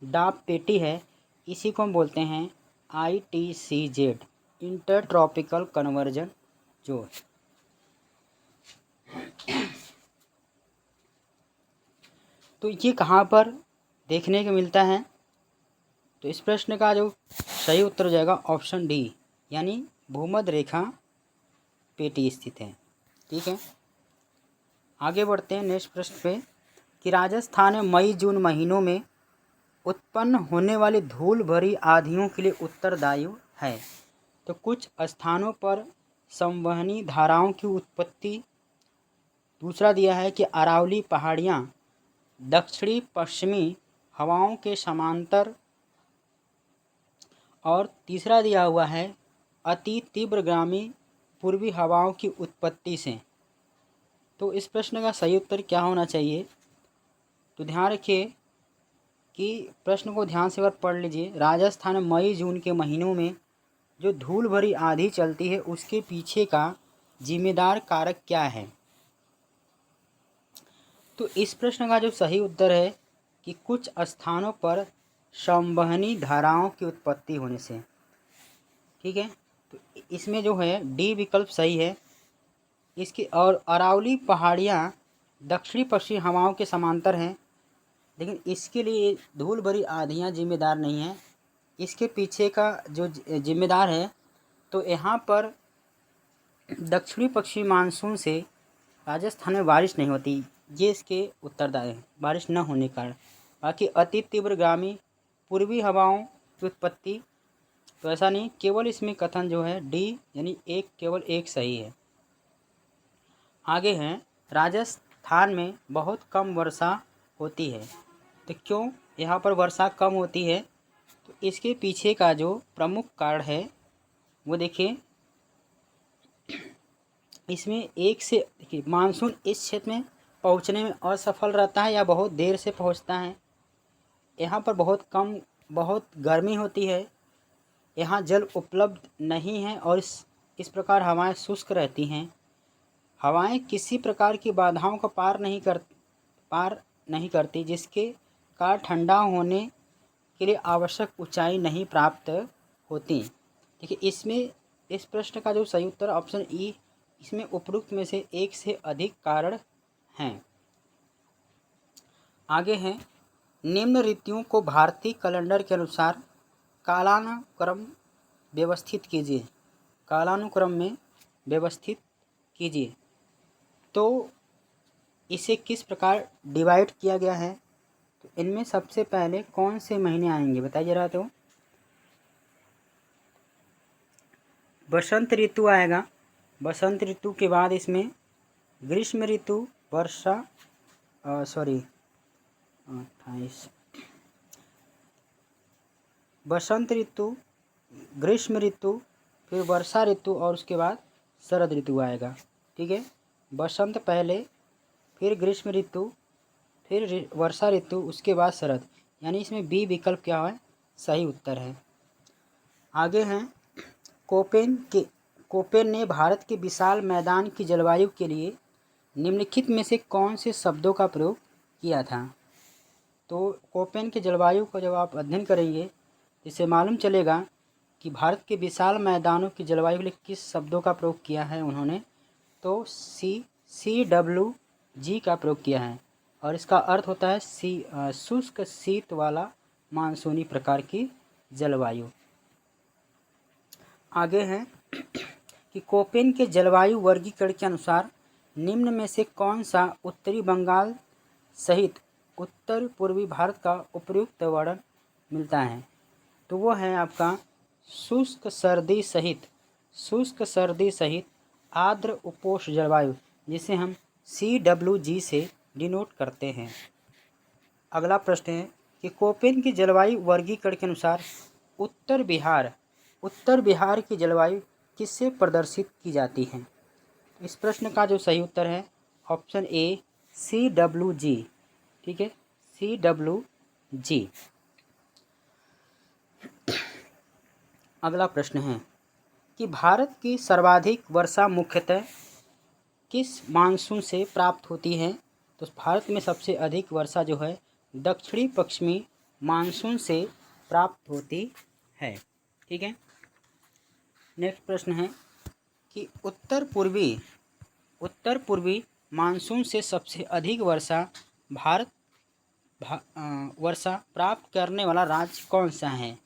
दाब पेटी है इसी को हम बोलते हैं ITCZ inter tropical conversion zone. तो ये कहाँ पर देखने को मिलता है? तो इस प्रश्न का जो सही उत्तर हो जाएगा ऑप्शन डी यानी भूमध्य रेखा पेटी स्थित है। ठीक है, आगे बढ़ते हैं नेक्स्ट प्रश्न पे कि राजस्थान में मई जून महीनों में उत्पन्न होने वाली धूल भरी आंधियों के लिए उत्तरदायी है। तो कुछ स्थानों पर संवहनी धाराओं की उत्पत्ति, दूसरा दिया है कि अरावली पहाड़ियाँ दक्षिणी पश्चिमी हवाओं के समांतर, और तीसरा दिया हुआ है अति तीव्रगामी पूर्वी हवाओं की उत्पत्ति से। तो इस प्रश्न का सही उत्तर क्या होना चाहिए? तो ध्यान रखिए कि प्रश्न को ध्यान से एक बार पढ़ लीजिए। राजस्थान में मई जून के महीनों में जो धूल भरी आंधी चलती है उसके पीछे का जिम्मेदार कारक क्या है? तो इस प्रश्न का जो सही उत्तर है कि कुछ स्थानों पर संवहनी धाराओं की उत्पत्ति होने से। ठीक है, तो इसमें जो है डी विकल्प सही है इसकी। और अरावली पहाड़ियाँ दक्षिणी पश्चिमी हवाओं के समांतर हैं, लेकिन इसके लिए धूल भरी आंधियाँ जिम्मेदार नहीं हैं। इसके पीछे का जो जिम्मेदार है तो यहाँ पर दक्षिणी पश्चिमी मानसून से राजस्थान में बारिश नहीं होती, ये इसके उत्तरदायी है बारिश न होने के कारण। बाकी अति तीव्रगामी पूर्वी हवाओं की उत्पत्ति तो ऐसा नहीं, केवल इसमें कथन जो है डी यानी एक केवल एक सही है। आगे हैं राजस्थान में बहुत कम वर्षा होती है। तो क्यों यहाँ पर वर्षा कम होती है? तो इसके पीछे का जो प्रमुख कारण है वो देखिए, इसमें एक से देखिए मानसून इस क्षेत्र में पहुँचने में असफल रहता है या बहुत देर से पहुँचता है। यहाँ पर बहुत गर्मी होती है, यहाँ जल उपलब्ध नहीं है और इस प्रकार हवाएं शुष्क रहती हैं। हवाएं किसी प्रकार की बाधाओं को पार नहीं करती, जिसके कारण ठंडा होने के लिए आवश्यक ऊंचाई नहीं प्राप्त होती। देखिए इसमें इस प्रश्न का जो सही उत्तर ऑप्शन ई, इसमें उपरोक्त में से एक से अधिक कारण हैं। आगे हैं निम्न ऋतुओं को भारतीय कैलेंडर के अनुसार कालानुक्रम व्यवस्थित कीजिए। कालानुक्रम में व्यवस्थित कीजिए। तो इसे किस प्रकार डिवाइड किया गया है? तो इनमें सबसे पहले कौन से महीने आएंगे बताइए जरा। तो बसंत ऋतु आएगा, बसंत ऋतु के बाद इसमें ग्रीष्म ऋतु, वर्षा 28 बसंत ऋतु, ग्रीष्म ऋतु, फिर वर्षा ऋतु और उसके बाद शरद ऋतु आएगा। ठीक है, बसंत पहले, फिर ग्रीष्म ऋतु, फिर वर्षा ऋतु, उसके बाद शरद, यानी इसमें बी विकल्प क्या है सही उत्तर है। आगे हैं कोपेन ने भारत के विशाल मैदान की जलवायु के लिए निम्नलिखित में से कौन से शब्दों का प्रयोग किया था? तो कोपेन के जलवायु को जब आप अध्ययन करेंगे इससे मालूम चलेगा कि भारत के विशाल मैदानों की जलवायु के लिए किस शब्दों का प्रयोग किया है उन्होंने। तो CWG का प्रयोग किया है और इसका अर्थ होता है शुष्क शीत वाला मानसूनी प्रकार की जलवायु। आगे हैं कि कोपेन के जलवायु वर्गीकरण के अनुसार निम्न में से कौन सा उत्तरी बंगाल सहित उत्तर पूर्वी भारत का उपयुक्त वर्णन मिलता है? तो वो है आपका शुष्क सर्दी सहित आर्द्र उपोष्ण जलवायु, जिसे हम CWG से डिनोट करते हैं। अगला प्रश्न है कि कोपेन की जलवायु वर्गीकरण के अनुसार उत्तर बिहार की जलवायु किससे प्रदर्शित की जाती है? इस प्रश्न का जो सही उत्तर है ऑप्शन ए CWG। ठीक है, CWG। अगला प्रश्न है कि भारत की सर्वाधिक वर्षा मुख्यतः किस मानसून से प्राप्त होती है? तो भारत में सबसे अधिक वर्षा जो है दक्षिणी पश्चिमी मानसून से प्राप्त होती है। ठीक है, नेक्स्ट प्रश्न है कि उत्तर पूर्वी मानसून से सबसे अधिक वर्षा वर्षा प्राप्त करने वाला राज्य कौन सा है?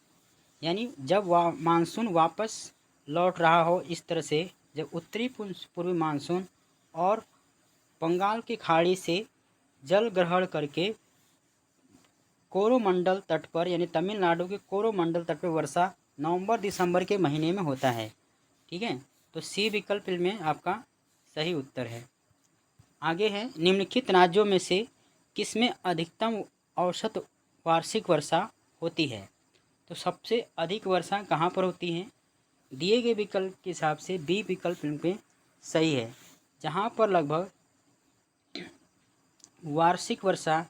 यानी जब मानसून वापस लौट रहा हो, इस तरह से जब उत्तरी पूर्वी मानसून और बंगाल की खाड़ी से जल ग्रहण करके कोरोमंडल तट पर यानी तमिलनाडु के कोरोमंडल तट पर वर्षा नवंबर दिसंबर के महीने में होता है। ठीक है, तो सी विकल्प में आपका सही उत्तर है। आगे है निम्नलिखित राज्यों में से किसमें अधिकतम औसत वार्षिक वर्षा होती है? तो सबसे अधिक वर्षा कहाँ पर होती है? दिए गए विकल्प के हिसाब से बी विकल्प में सही है, जहाँ पर लगभग वार्षिक वर्षा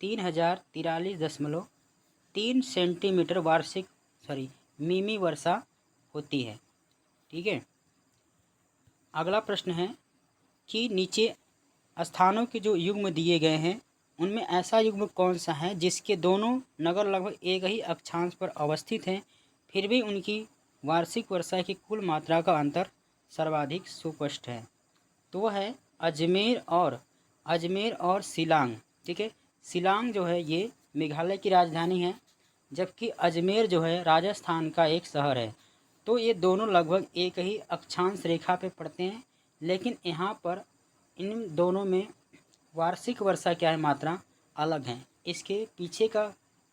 3043.3 सेंटीमीटर मिमी वर्षा होती है। ठीक है, अगला प्रश्न है कि नीचे स्थानों के जो युग्म दिए गए हैं उनमें ऐसा युग्म कौन सा है जिसके दोनों नगर लगभग एक ही अक्षांश पर अवस्थित हैं, फिर भी उनकी वार्षिक वर्षा की कुल मात्रा का अंतर सर्वाधिक सुस्पष्ट है? तो वह है अजमेर और शिलांग। ठीक है, शिलांग जो है ये मेघालय की राजधानी है, जबकि अजमेर जो है राजस्थान का एक शहर है। तो ये दोनों लगभग एक ही अक्षांश रेखा पे पड़ते हैं, लेकिन यहाँ पर इन दोनों में वार्षिक वर्षा क्या है मात्रा अलग है। इसके पीछे का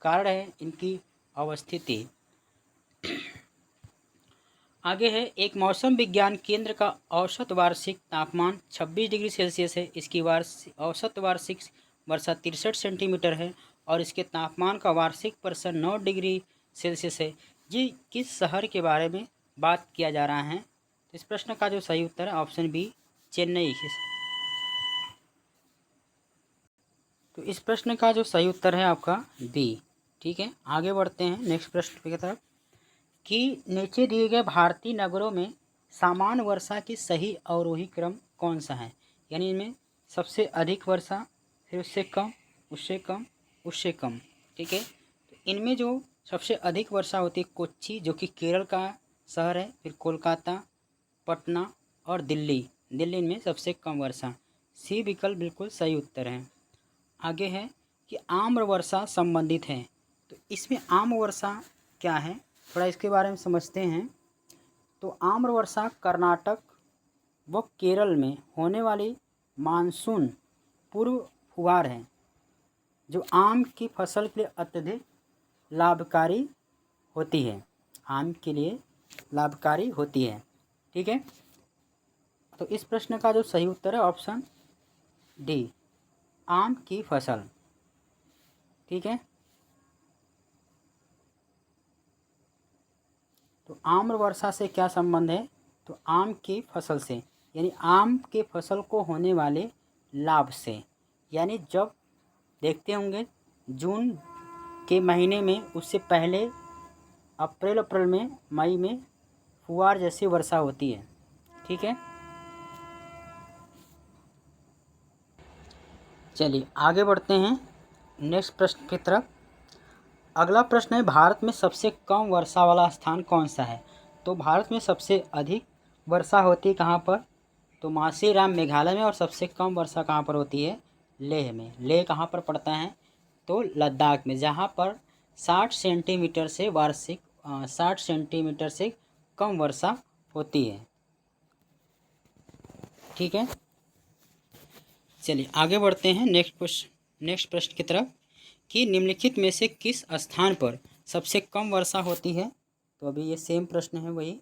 कारण है इनकी अवस्थिति। आगे है एक मौसम विज्ञान केंद्र का औसत वार्षिक तापमान 26 डिग्री सेल्सियस है। इसकी औसत वार्षिक वर्षा 63 सेंटीमीटर है और इसके तापमान का वार्षिक प्रतिशत 9 डिग्री सेल्सियस है। ये किस शहर के बारे में बात किया जा रहा है? इस प्रश्न का जो सही उत्तर है ऑप्शन बी चेन्नई। तो इस प्रश्न का जो सही उत्तर है आपका बी। ठीक है, आगे बढ़ते हैं नेक्स्ट प्रश्न की तरफ कि नीचे दिए गए भारतीय नगरों में सामान्य वर्षा की सही अवरोही क्रम कौन सा है? यानी इनमें सबसे अधिक वर्षा, फिर उससे कम, उससे कम, उससे कम। ठीक है, तो इनमें जो सबसे अधिक वर्षा होती है कोच्चि जो कि केरल का शहर है, फिर कोलकाता, पटना और दिल्ली इनमें सबसे कम वर्षा। सी विकल्प बिल्कुल सही उत्तर है। आगे है कि आम्र वर्षा संबंधित है। तो इसमें आम्र वर्षा क्या है, थोड़ा इसके बारे में समझते हैं। तो आम्र वर्षा कर्नाटक व केरल में होने वाली मानसून पूर्व फुहार है, जो आम की फसल के लिए अत्यधिक लाभकारी होती है। आम के लिए लाभकारी होती है। ठीक है, तो इस प्रश्न का जो सही उत्तर है ऑप्शन डी आम की फसल। ठीक है, तो आम्र वर्षा से क्या संबंध है? तो आम की फसल से, यानी आम के फसल को होने वाले लाभ से। यानी जब देखते होंगे जून के महीने में, उससे पहले अप्रैल में, मई में फुहार जैसी वर्षा होती है। ठीक है, चलिए आगे बढ़ते हैं नेक्स्ट प्रश्न की तरफ। अगला प्रश्न है भारत में सबसे कम वर्षा वाला स्थान कौन सा है? तो भारत में सबसे अधिक वर्षा होती है कहाँ पर? तो मासीराम मेघालय में। और सबसे कम वर्षा कहाँ पर होती है? लेह में। लेह कहाँ पर पड़ता है? तो लद्दाख में, जहाँ पर 60 सेंटीमीटर से कम वर्षा होती है। ठीक है। चलिए आगे बढ़ते हैं नेक्स्ट प्रश्न की तरफ कि निम्नलिखित में से किस स्थान पर सबसे कम वर्षा होती है। तो अभी ये सेम प्रश्न है वही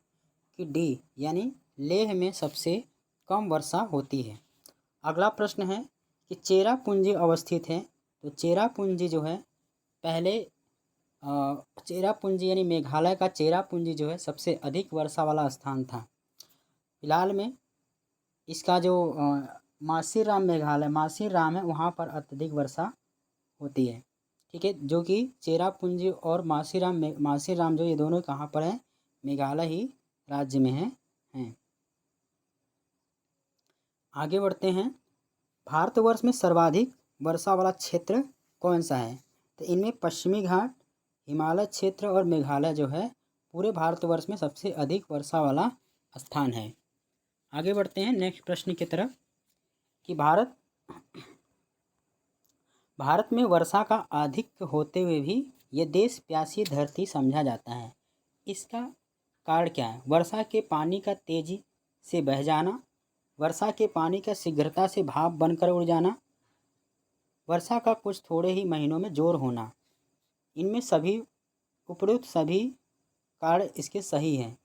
कि डी यानी लेह में सबसे कम वर्षा होती है। अगला प्रश्न है कि चेरापूंजी अवस्थित है। तो चेरापूंजी जो है पहले चेरापूंजी यानी मेघालय का चेरापूंजी जो है सबसे अधिक वर्षा वाला स्थान था। फिलहाल में इसका जो मासीराम मेघालय मासीराम है वहाँ पर अत्यधिक वर्षा होती है। ठीक है, जो कि चेरापूंजी और मासीराम जो ये दोनों कहाँ पर हैं, मेघालय ही राज्य में हैं। आगे बढ़ते हैं। भारतवर्ष में सर्वाधिक वर्षा वाला क्षेत्र कौन सा है। तो इनमें पश्चिमी घाट, हिमालय क्षेत्र और मेघालय जो है पूरे भारतवर्ष में सबसे अधिक वर्षा वाला स्थान है। आगे बढ़ते हैं नेक्स्ट प्रश्न की तरफ कि भारत में वर्षा का अधिक होते हुए भी ये देश प्यासी धरती समझा जाता है। इसका कारण क्या है। वर्षा के पानी का तेजी से बह जाना, वर्षा के पानी का शीघ्रता से भाप बनकर उड़ जाना, वर्षा का कुछ थोड़े ही महीनों में जोर होना। इनमें सभी उपरोक्त सभी कारण इसके सही हैं,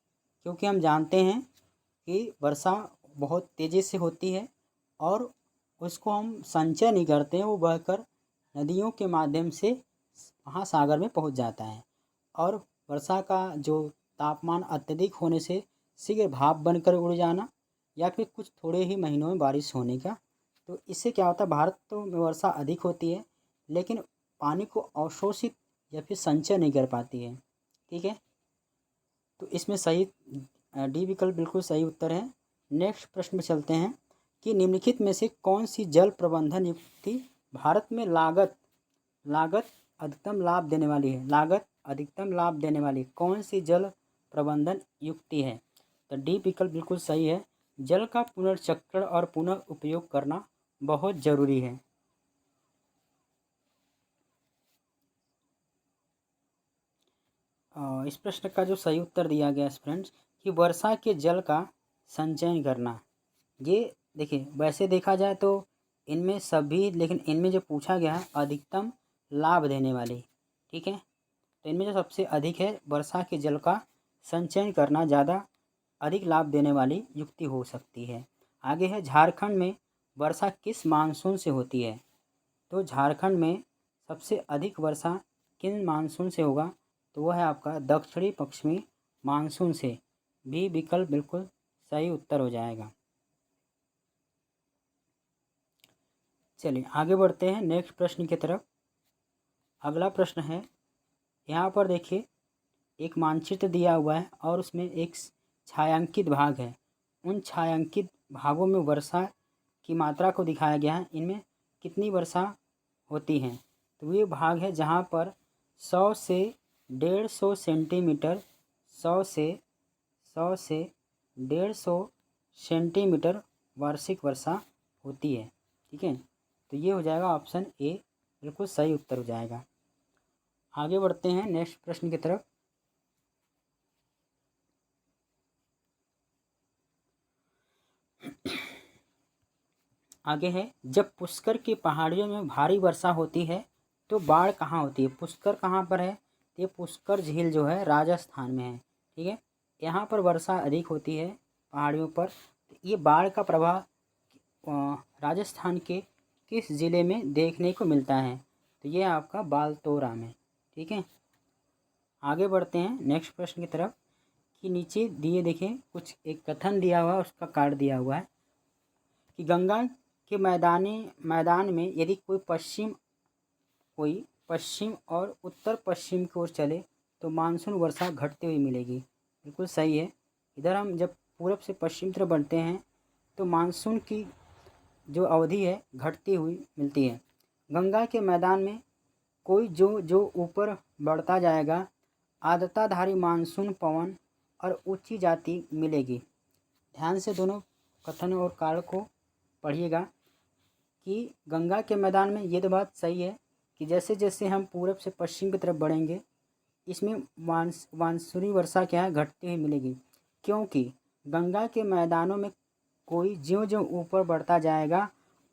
क्योंकि हम जानते हैं कि वर्षा बहुत तेज़ी से होती है और उसको हम संचय नहीं करते हैं, वो बहकर नदियों के माध्यम से महासागर में पहुंच जाता है। और वर्षा का जो तापमान अत्यधिक होने से शीघ्र भाप बनकर उड़ जाना या फिर कुछ थोड़े ही महीनों में बारिश होने का, तो इससे क्या होता है, भारत तो में वर्षा अधिक होती है लेकिन पानी को अवशोषित या फिर संचय नहीं कर पाती है। ठीक है, तो इसमें सही डी विकल्प बिल्कुल सही उत्तर है। नेक्स्ट प्रश्न में चलते हैं कि निम्नलिखित में से कौन सी जल प्रबंधन युक्ति भारत में लागत अधिकतम लाभ देने वाली है। लागत अधिकतम लाभ देने वाली कौन सी जल प्रबंधन युक्ति है। तो डी विकल्प बिल्कुल सही है। जल का पुनर्चक्रण और पुनः उपयोग करना बहुत ज़रूरी है। इस प्रश्न का जो सही उत्तर दिया गया है फ्रेंड्स कि वर्षा के जल का संचयन करना। ये देखिए वैसे देखा जाए तो इनमें सभी, लेकिन इनमें जो पूछा गया है अधिकतम लाभ देने वाली, ठीक है, तो इनमें जो सबसे अधिक है वर्षा के जल का संचयन करना ज़्यादा अधिक लाभ देने वाली युक्ति हो सकती है। आगे है झारखंड में वर्षा किस मानसून से होती है। तो झारखंड में सबसे अधिक वर्षा किन मानसून से होगा, तो वह है आपका दक्षिणी पश्चिमी मानसून से। भी विकल्प बिल्कुल सही उत्तर हो जाएगा। चलिए आगे बढ़ते हैं नेक्स्ट प्रश्न की तरफ। अगला प्रश्न है, यहाँ पर देखिए एक मानचित्र दिया हुआ है और उसमें एक छायांकित भाग है। उन छायांकित भागों में वर्षा की मात्रा को दिखाया गया है। इनमें कितनी वर्षा होती है। तो ये भाग है जहाँ पर 100 से 150 सेंटीमीटर 100 से 150 सेंटीमीटर वार्षिक वर्षा होती है। ठीक है, तो ये हो जाएगा ऑप्शन ए बिल्कुल सही उत्तर हो जाएगा। आगे बढ़ते हैं नेक्स्ट प्रश्न की तरफ। आगे है, जब पुष्कर की पहाड़ियों में भारी वर्षा होती है तो बाढ़ कहाँ होती है। पुष्कर कहाँ पर है। ये पुष्कर झील जो है राजस्थान में है। ठीक है, यहाँ पर वर्षा अधिक होती है पहाड़ियों पर। ये बाढ़ का प्रभाव राजस्थान के किस ज़िले में देखने को मिलता है। तो ये आपका बालतोरा में। ठीक है, आगे बढ़ते हैं नेक्स्ट प्रश्न की तरफ कि नीचे दिए देखें कुछ एक कथन दिया हुआ है, उसका कार्ड दिया हुआ है कि गंगा के मैदान में यदि कोई पश्चिम और उत्तर पश्चिम की ओर चले तो मानसून वर्षा घटती हुई मिलेगी। बिल्कुल सही है। इधर हम जब पूरब से पश्चिम तरफ बढ़ते हैं तो मानसून की जो अवधि है घटती हुई मिलती है। गंगा के मैदान में कोई जो ऊपर बढ़ता जाएगा आर्द्रताधारी मानसून पवन और ऊंची जाति मिलेगी। ध्यान से दोनों कथन और कार्य को पढ़िएगा कि गंगा के मैदान में ये तो बात सही है कि जैसे जैसे हम पूरब से पश्चिम की तरफ बढ़ेंगे इसमें मानसूनी वर्षा क्या है घटती हुई मिलेगी, क्योंकि गंगा के मैदानों में कोई ज्यों ज्यों ऊपर बढ़ता जाएगा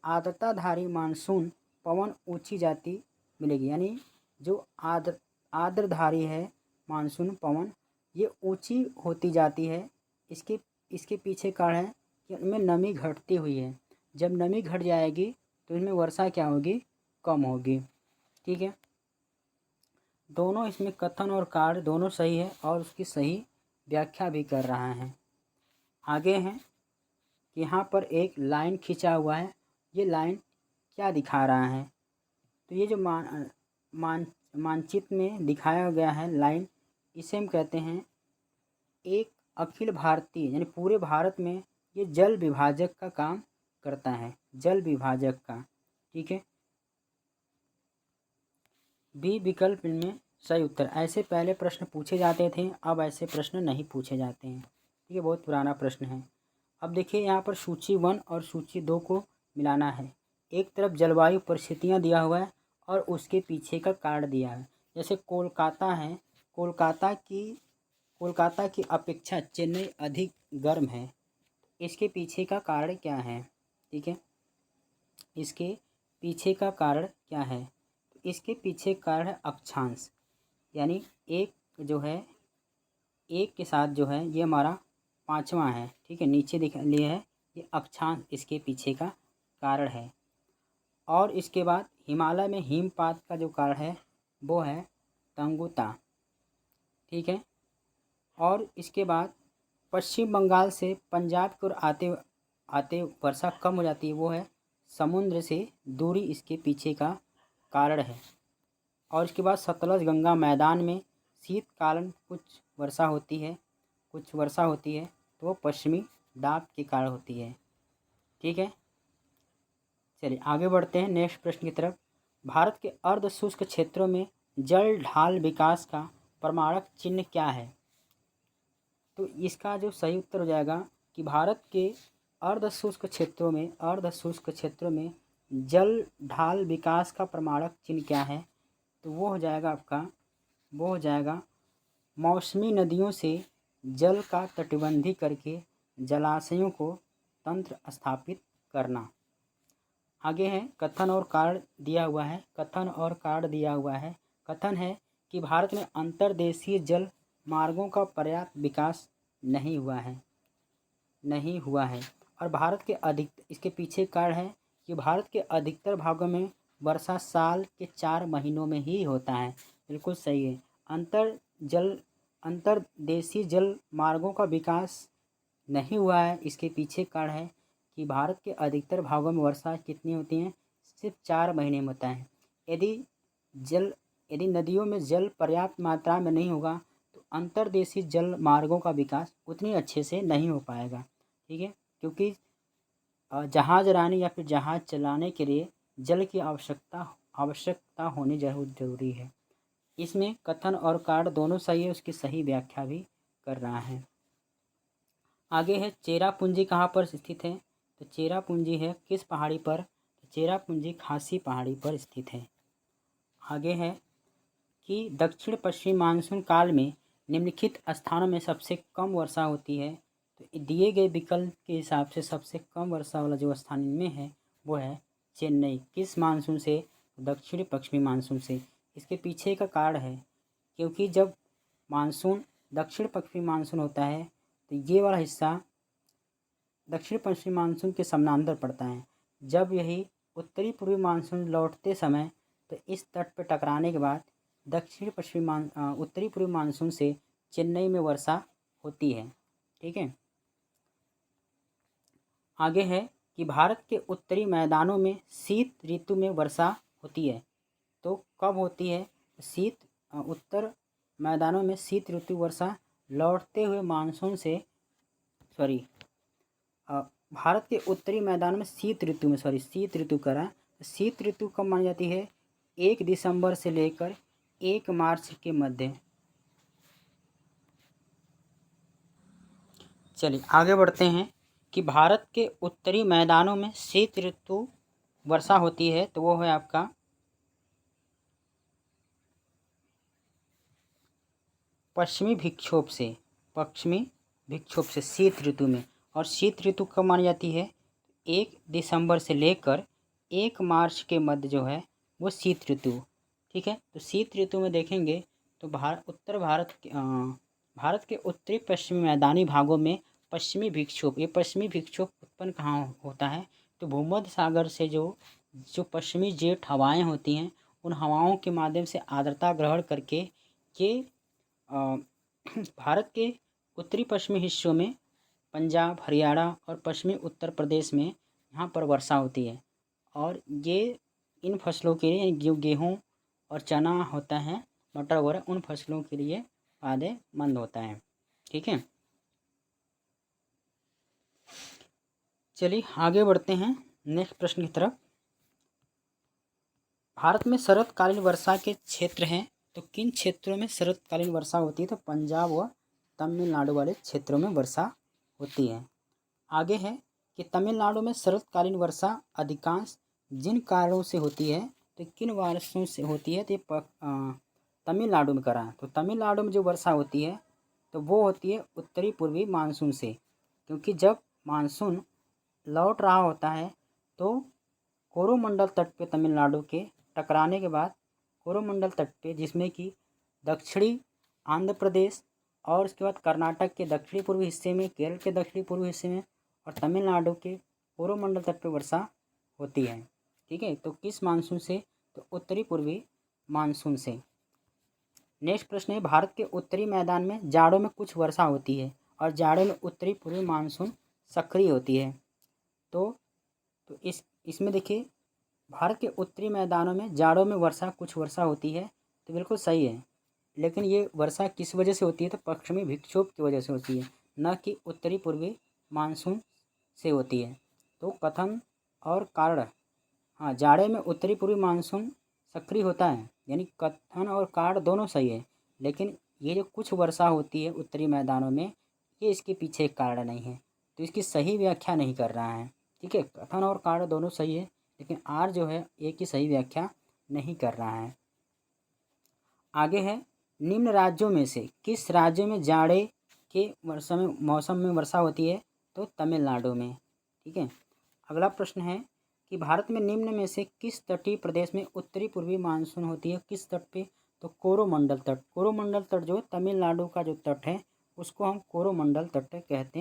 आर्द्रताधारी मानसून पवन ऊंची जाती मिलेगी। यानी जो आर्द्रधारी है मानसून पवन, ये ऊंची होती जाती है। इसके इसके पीछे कारण है कि उनमें नमी घटती हुई है। जब नमी घट जाएगी तो इनमें वर्षा क्या होगी, कम होगी। ठीक है, दोनों इसमें कथन और कार्य दोनों सही है और उसकी सही व्याख्या भी कर रहा है। आगे हैं कि यहाँ पर एक लाइन खींचा हुआ है। ये लाइन क्या दिखा रहा है, तो ये जो मानचित्र में दिखाया गया है लाइन, इसे हम कहते हैं एक अखिल भारतीय, यानी पूरे भारत में ये जल विभाजक का काम करता है, जल विभाजक का। ठीक है, बी विकल्प में सही उत्तर। ऐसे पहले प्रश्न पूछे जाते थे, अब ऐसे प्रश्न नहीं पूछे जाते हैं। ठीक है, बहुत पुराना प्रश्न है। अब देखिए यहाँ पर सूची 1 और सूची 2 को मिलाना है। एक तरफ जलवायु परिस्थितियाँ दिया हुआ है और उसके पीछे का कारण दिया है। जैसे कोलकाता है, कोलकाता की अपेक्षा चेन्नई अधिक गर्म है। इसके पीछे का कारण क्या है? ठीक है, इसके पीछे का कारण क्या है? इसके पीछे कारण है अक्षांश, यानी एक जो है, एक के साथ जो है ये हमारा पांचवा है। ठीक है, नीचे दिख लिया है, ये अक्षांश इसके पीछे का कारण है। और इसके बाद हिमालय में हिमपात का जो कारण है वो है तंगुता। ठीक है, और इसके बाद पश्चिम बंगाल से पंजाब की ओर आते आते वर्षा कम हो जाती है, वो है समुद्र से दूरी इसके पीछे का कारण है। और इसके बाद सतलज गंगा मैदान में शीतकालीन कुछ वर्षा होती है, तो वो पश्चिमी दाब के कारण होती है। ठीक है, चलिए आगे बढ़ते हैं नेक्स्ट प्रश्न की तरफ। भारत के अर्ध शुष्क क्षेत्रों में जल ढाल विकास का प्रमाणक चिन्ह क्या है? तो इसका जो सही उत्तर हो जाएगा कि भारत के अर्ध शुष्क क्षेत्रों में जल ढाल विकास का प्रमाणक चिन्ह क्या है? तो वो हो जाएगा मौसमी नदियों से जल का तटबंधी करके जलाशयों को तंत्र स्थापित करना। आगे है कथन और कारण दिया हुआ है। कथन है कि भारत में अंतर्देशीय जल मार्गों का पर्याप्त विकास नहीं हुआ है और भारत के इसके पीछे कारण है कि भारत के अधिकतर भागों में वर्षा साल के 4 महीनों में ही होता है। बिल्कुल सही है। अंतर्देशीय जल मार्गों का विकास नहीं हुआ है, इसके पीछे कारण है कि भारत के अधिकतर भागों में वर्षा कितनी होती है, सिर्फ 4 महीने में होता है। यदि नदियों में जल पर्याप्त मात्रा में नहीं होगा तो अंतर्देशीय जल मार्गों का विकास उतनी अच्छे से नहीं हो पाएगा। ठीक है, क्योंकि जहाज रानी या फिर जहाज चलाने के लिए जल की आवश्यकता होनी जरूरी है। इसमें कथन और कारण दोनों सही है, उसकी सही व्याख्या भी कर रहा है। आगे है चेरापूंजी कहाँ पर स्थित है? तो चेरापूंजी है किस पहाड़ी पर? तो चेरापूंजी खासी पहाड़ी पर स्थित है। आगे है कि दक्षिण पश्चिम मानसून काल में निम्नलिखित स्थानों में सबसे कम वर्षा होती है। तो दिए गए विकल्प के हिसाब से सबसे कम वर्षा वाला जो स्थान इनमें है वो है चेन्नई। किस मानसून से? दक्षिण पश्चिमी मानसून से। इसके पीछे का कारण है क्योंकि जब मानसून दक्षिण पश्चिमी मानसून होता है तो ये वाला हिस्सा दक्षिण पश्चिमी मानसून के समानांतर पड़ता है। जब यही उत्तरी पूर्वी मानसून लौटते समय तो इस तट पर टकराने के बाद उत्तरी पूर्वी मानसून से चेन्नई में वर्षा होती है। ठीक है, आगे है कि भारत के उत्तरी मैदानों में शीत ऋतु में वर्षा होती है। तो कब होती है? उत्तर मैदानों में शीत ऋतु वर्षा लौटते हुए मानसून से भारत के उत्तरी मैदान में शीत ऋतु शीत ऋतु कब मानी जाती है? 1 दिसंबर से लेकर 1 मार्च के मध्य। चलिए आगे बढ़ते हैं कि भारत के उत्तरी मैदानों में शीत ऋतु वर्षा होती है, तो वो है आपका पश्चिमी विक्षोभ से शीत ऋतु में। और शीत ऋतु कब मानी जाती है? 1 दिसंबर से लेकर 1 मार्च के मध्य जो है वो शीत ऋतु। ठीक है, तो शीत ऋतु में देखेंगे तो भारत के उत्तरी पश्चिमी मैदानी भागों में पश्चिमी विक्षोभ, ये पश्चिमी विक्षोभ उत्पन्न कहाँ होता है? तो भूमध्य सागर से जो जो पश्चिमी जेठ हवाएं होती हैं, उन हवाओं के माध्यम से आर्द्रता ग्रहण करके ये अ, भारत के उत्तरी पश्चिमी हिस्सों में पंजाब, हरियाणा और पश्चिमी उत्तर प्रदेश में यहाँ पर वर्षा होती है। और ये इन फसलों के लिए जो गेहूँ और चना होता है, मटर वगैरह, उन फसलों के लिए फ़ायदेमंद होता है। ठीक है, चलिए आगे बढ़ते हैं नेक्स्ट प्रश्न की तरफ। भारत में शरतकालीन वर्षा के क्षेत्र हैं, तो किन क्षेत्रों में शरतकालीन वर्षा होती है? तो पंजाब व तमिलनाडु वाले क्षेत्रों में वर्षा होती है। आगे है कि तमिलनाडु में शरतकालीन वर्षा अधिकांश जिन कारणों से होती है, तो किन वर्षों से होती है? तो तमिलनाडु में करा। तो तमिलनाडु में जो वर्षा होती है तो वो होती है उत्तरी पूर्वी मानसून से, क्योंकि जब मानसून लौट रहा होता है तो कोरोमंडल तट पे तमिलनाडु के टकराने के बाद कोरोमंडल तट पे, जिसमें कि दक्षिणी आंध्र प्रदेश और उसके बाद कर्नाटक के दक्षिणी पूर्वी हिस्से में, केरल के दक्षिणी पूर्वी हिस्से में और तमिलनाडु के कोरोमंडल तट पे वर्षा होती है। ठीक है, तो किस मानसून से? तो उत्तरी पूर्वी मानसून से। नेक्स्ट प्रश्न है, भारत के उत्तरी मैदान में जाड़ों में कुछ वर्षा होती है और जाड़े में उत्तरी पूर्वी मानसून सक्रिय होती है। तो इसमें देखिए, भारत के उत्तरी मैदानों में जाड़ों में कुछ वर्षा होती है, तो बिल्कुल सही है। लेकिन ये वर्षा किस वजह से होती है? तो पश्चिमी विक्षोभ की वजह से होती है, न कि उत्तरी पूर्वी मानसून से होती है। तो कथन और कारण, हाँ, जाड़े में उत्तरी पूर्वी मानसून सक्रिय होता है, यानी कथन और कारण दोनों सही है। लेकिन ये जो कुछ वर्षा होती है उत्तरी मैदानों में, ये इसके पीछे एक कारण नहीं है, तो इसकी सही व्याख्या नहीं कर रहा है। ठीक है, कथन और कारण दोनों सही है, लेकिन आर जो है एक की सही व्याख्या नहीं कर रहा है। आगे है, निम्न राज्यों में से किस राज्य में जाड़े के मौसम में वर्षा होती है? तो तमिलनाडु में। ठीक है, अगला प्रश्न है कि भारत में निम्न में से किस तटीय प्रदेश में उत्तरी पूर्वी मानसून होती है? किस तट पे? तो कोरोमंडल तट। कोरोमंडल तट जो तमिलनाडु का जो तट है उसको हम कोरोमंडल तट कहते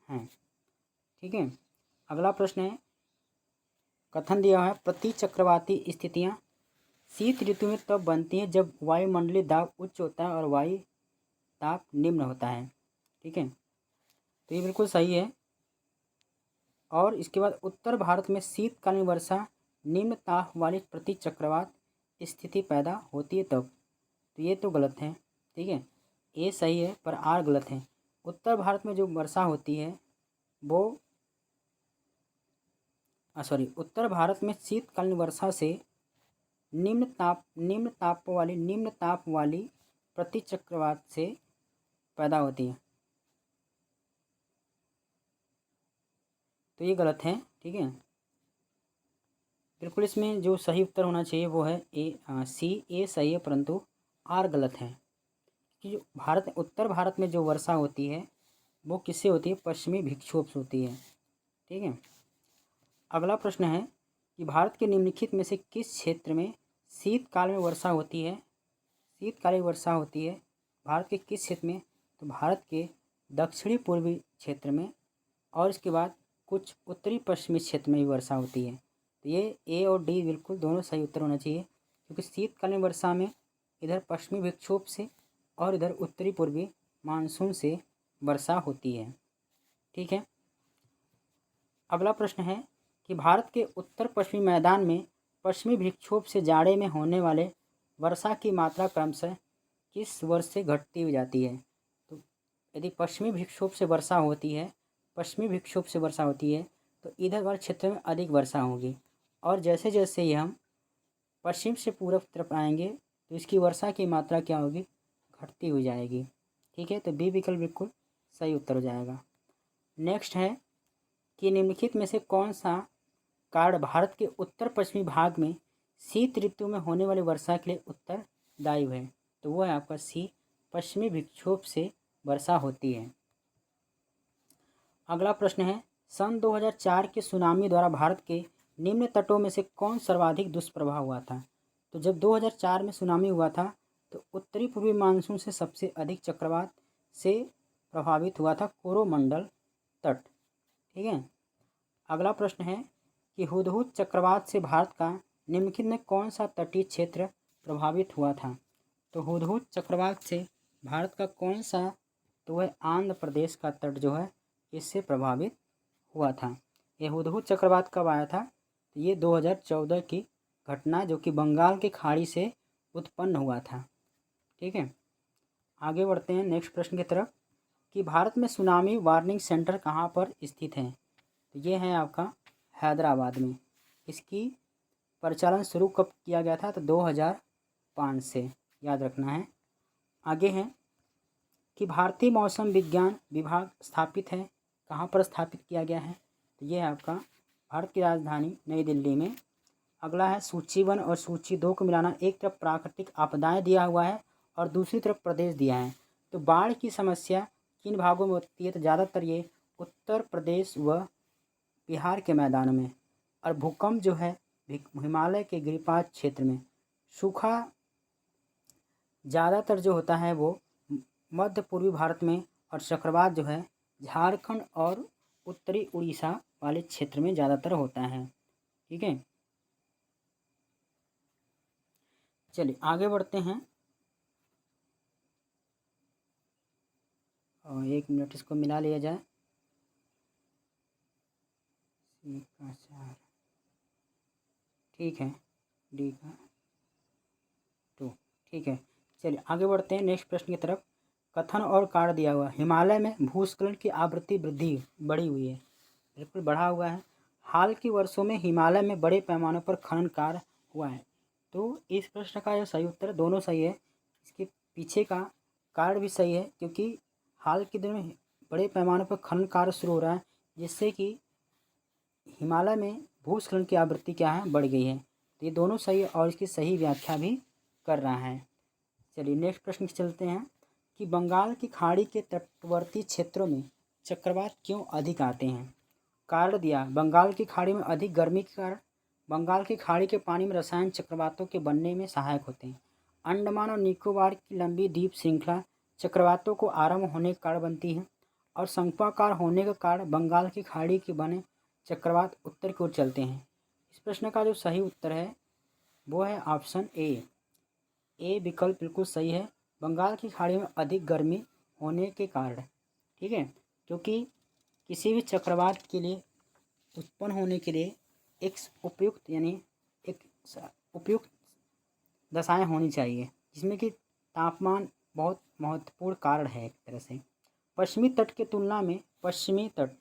हैं। ठीक है, अगला प्रश्न है, कथन दिया है, प्रति चक्रवाती स्थितियाँ शीत ऋतु में तब बनती हैं जब वायुमंडलीय दाब उच्च होता है और वायु दाब निम्न होता है। ठीक है, तो ये बिल्कुल सही है। और इसके बाद उत्तर भारत में शीतकालीन वर्षा निम्न ताप वाली प्रति चक्रवात स्थिति पैदा होती है तब। तो ये तो गलत है। ठीक है, ए सही है पर आर गलत है। उत्तर भारत में जो वर्षा होती है वो उत्तर भारत में शीतकालीन वर्षा से निम्न ताप वाली प्रति चक्रवात से पैदा होती है, तो ये गलत है। ठीक है, बिल्कुल इसमें जो सही उत्तर होना चाहिए वो है ए सही है, परंतु आर गलत है। कि जो उत्तर भारत में जो वर्षा होती है वो किससे होती है? पश्चिमी विक्षोभ से होती है। ठीक है, अगला प्रश्न है कि भारत के निम्नलिखित में से किस क्षेत्र में शीतकाल में वर्षा होती है? शीतकालीन वर्षा होती है भारत के किस क्षेत्र में? तो भारत के दक्षिणी पूर्वी क्षेत्र में और इसके बाद कुछ उत्तरी पश्चिमी क्षेत्र में भी वर्षा होती है। तो ये ए और डी बिल्कुल दोनों सही उत्तर होना चाहिए, क्योंकि शीतकालीन वर्षा में इधर पश्चिमी विक्षोभ से और इधर उत्तरी पूर्वी मानसून से वर्षा होती है। ठीक है, अगला प्रश्न है कि भारत के उत्तर पश्चिमी मैदान में पश्चिमी विक्षोभ से जाड़े में होने वाले वर्षा की मात्रा क्रमशः किस वर्ष से घटती हुई जाती है? तो यदि पश्चिमी विक्षोभ से वर्षा होती है तो इधर वाले क्षेत्र में अधिक वर्षा होगी, और जैसे जैसे ये हम पश्चिम से पूरब तरफ आएंगे तो इसकी वर्षा की मात्रा क्या होगी? घटती हुई जाएगी। ठीक है, तो बी विकल्प बिल्कुल सही उत्तर हो जाएगा। नेक्स्ट है कि निम्नलिखित में से कौन सा कारण भारत के उत्तर पश्चिमी भाग में शीत ऋतु में होने वाली वर्षा के लिए उत्तरदायी है? तो वो है आपका सी, पश्चिमी विक्षोभ से वर्षा होती है। अगला प्रश्न है, सन 2004 के सुनामी द्वारा भारत के निम्न तटों में से कौन सर्वाधिक दुष्प्रभाव हुआ था। तो जब 2004 में सुनामी हुआ था तो उत्तरी पूर्वी मानसून से सबसे अधिक चक्रवात से प्रभावित हुआ था कोरोमंडल तट। ठीक है। अगला प्रश्न है कि हुदहुद चक्रवात से भारत का निम्नलिखित में कौन सा तटीय क्षेत्र प्रभावित हुआ था। तो हुदहुद चक्रवात से भारत का कौन सा, तो वह आंध्र प्रदेश का तट जो है इससे प्रभावित हुआ था। ये हुदहुद चक्रवात कब आया था, तो ये 2014 की घटना जो कि बंगाल की खाड़ी से उत्पन्न हुआ था। ठीक है। आगे बढ़ते हैं नेक्स्ट प्रश्न की तरफ कि भारत में सुनामी वार्निंग सेंटर कहाँ पर स्थित है। तो ये है आपका हैदराबाद में। इसकी परिचालन शुरू कब किया गया था, तो 2005 से, याद रखना है। आगे है कि भारतीय मौसम विज्ञान विभाग स्थापित है, कहाँ पर स्थापित किया गया है, तो ये है आपका भारत की राजधानी नई दिल्ली में। अगला है सूची 1 और सूची 2 को मिलाना। एक तरफ प्राकृतिक आपदाएं दिया हुआ है और दूसरी तरफ प्रदेश दिया है। तो बाढ़ की समस्या किन भागों में होती है, तो ज़्यादातर ये उत्तर प्रदेश व बिहार के मैदानों में, और भूकंप जो है हिमालय के गिरिपात क्षेत्र में। सूखा ज़्यादातर जो होता है वो मध्य पूर्वी भारत में, और चक्रवात जो है झारखंड और उत्तरी उड़ीसा वाले क्षेत्र में ज़्यादातर होता है। ठीक है। चलिए आगे बढ़ते हैं, और 1 मिनट इसको मिला लिया जाए। सी का 4, ठीक है, डी का 2, ठीक है। चलिए आगे बढ़ते हैं नेक्स्ट प्रश्न की तरफ। कथन और कार्य दिया हुआ, हिमालय में भूस्खलन की आवृत्ति बढ़ी हुई है, बिल्कुल बढ़ा हुआ है। हाल के वर्षों में हिमालय में बड़े पैमाने पर खनन कार्य हुआ है। तो इस प्रश्न का जो सही उत्तर, दोनों सही है। इसके पीछे का कार्य भी सही है, क्योंकि हाल के दिनों में बड़े पैमाने पर खनन कार्य शुरू हो रहा है, जिससे कि हिमालय में भूस्खलन की आवृत्ति क्या है, बढ़ गई है। तो ये दोनों सही है और इसकी सही व्याख्या भी कर रहा है। चलिए नेक्स्ट प्रश्न चलते हैं कि बंगाल की खाड़ी के तटवर्ती क्षेत्रों में चक्रवात क्यों अधिक आते हैं। कारण दिया, बंगाल की खाड़ी में अधिक गर्मी के कारण बंगाल की खाड़ी के पानी में रसायन चक्रवातों के बनने में सहायक होते हैं। अंडमान और निकोबार की लंबी द्वीप श्रृंखला चक्रवातों को आरंभ होने के कारण बनती है, और शंक्वाकार होने के कारण बंगाल की खाड़ी के बने चक्रवात उत्तर की ओर चलते हैं। इस प्रश्न का जो सही उत्तर है वो है ऑप्शन ए विकल्प बिल्कुल सही है। बंगाल की खाड़ी में अधिक गर्मी होने के कारण, ठीक है, क्योंकि किसी भी चक्रवात के लिए उत्पन्न होने के लिए एक उपयुक्त यानी एक उपयुक्त दशाएं होनी चाहिए, जिसमें कि तापमान बहुत महत्वपूर्ण कारण है एक तरह से। पश्चिमी तट की तुलना में पश्चिमी तट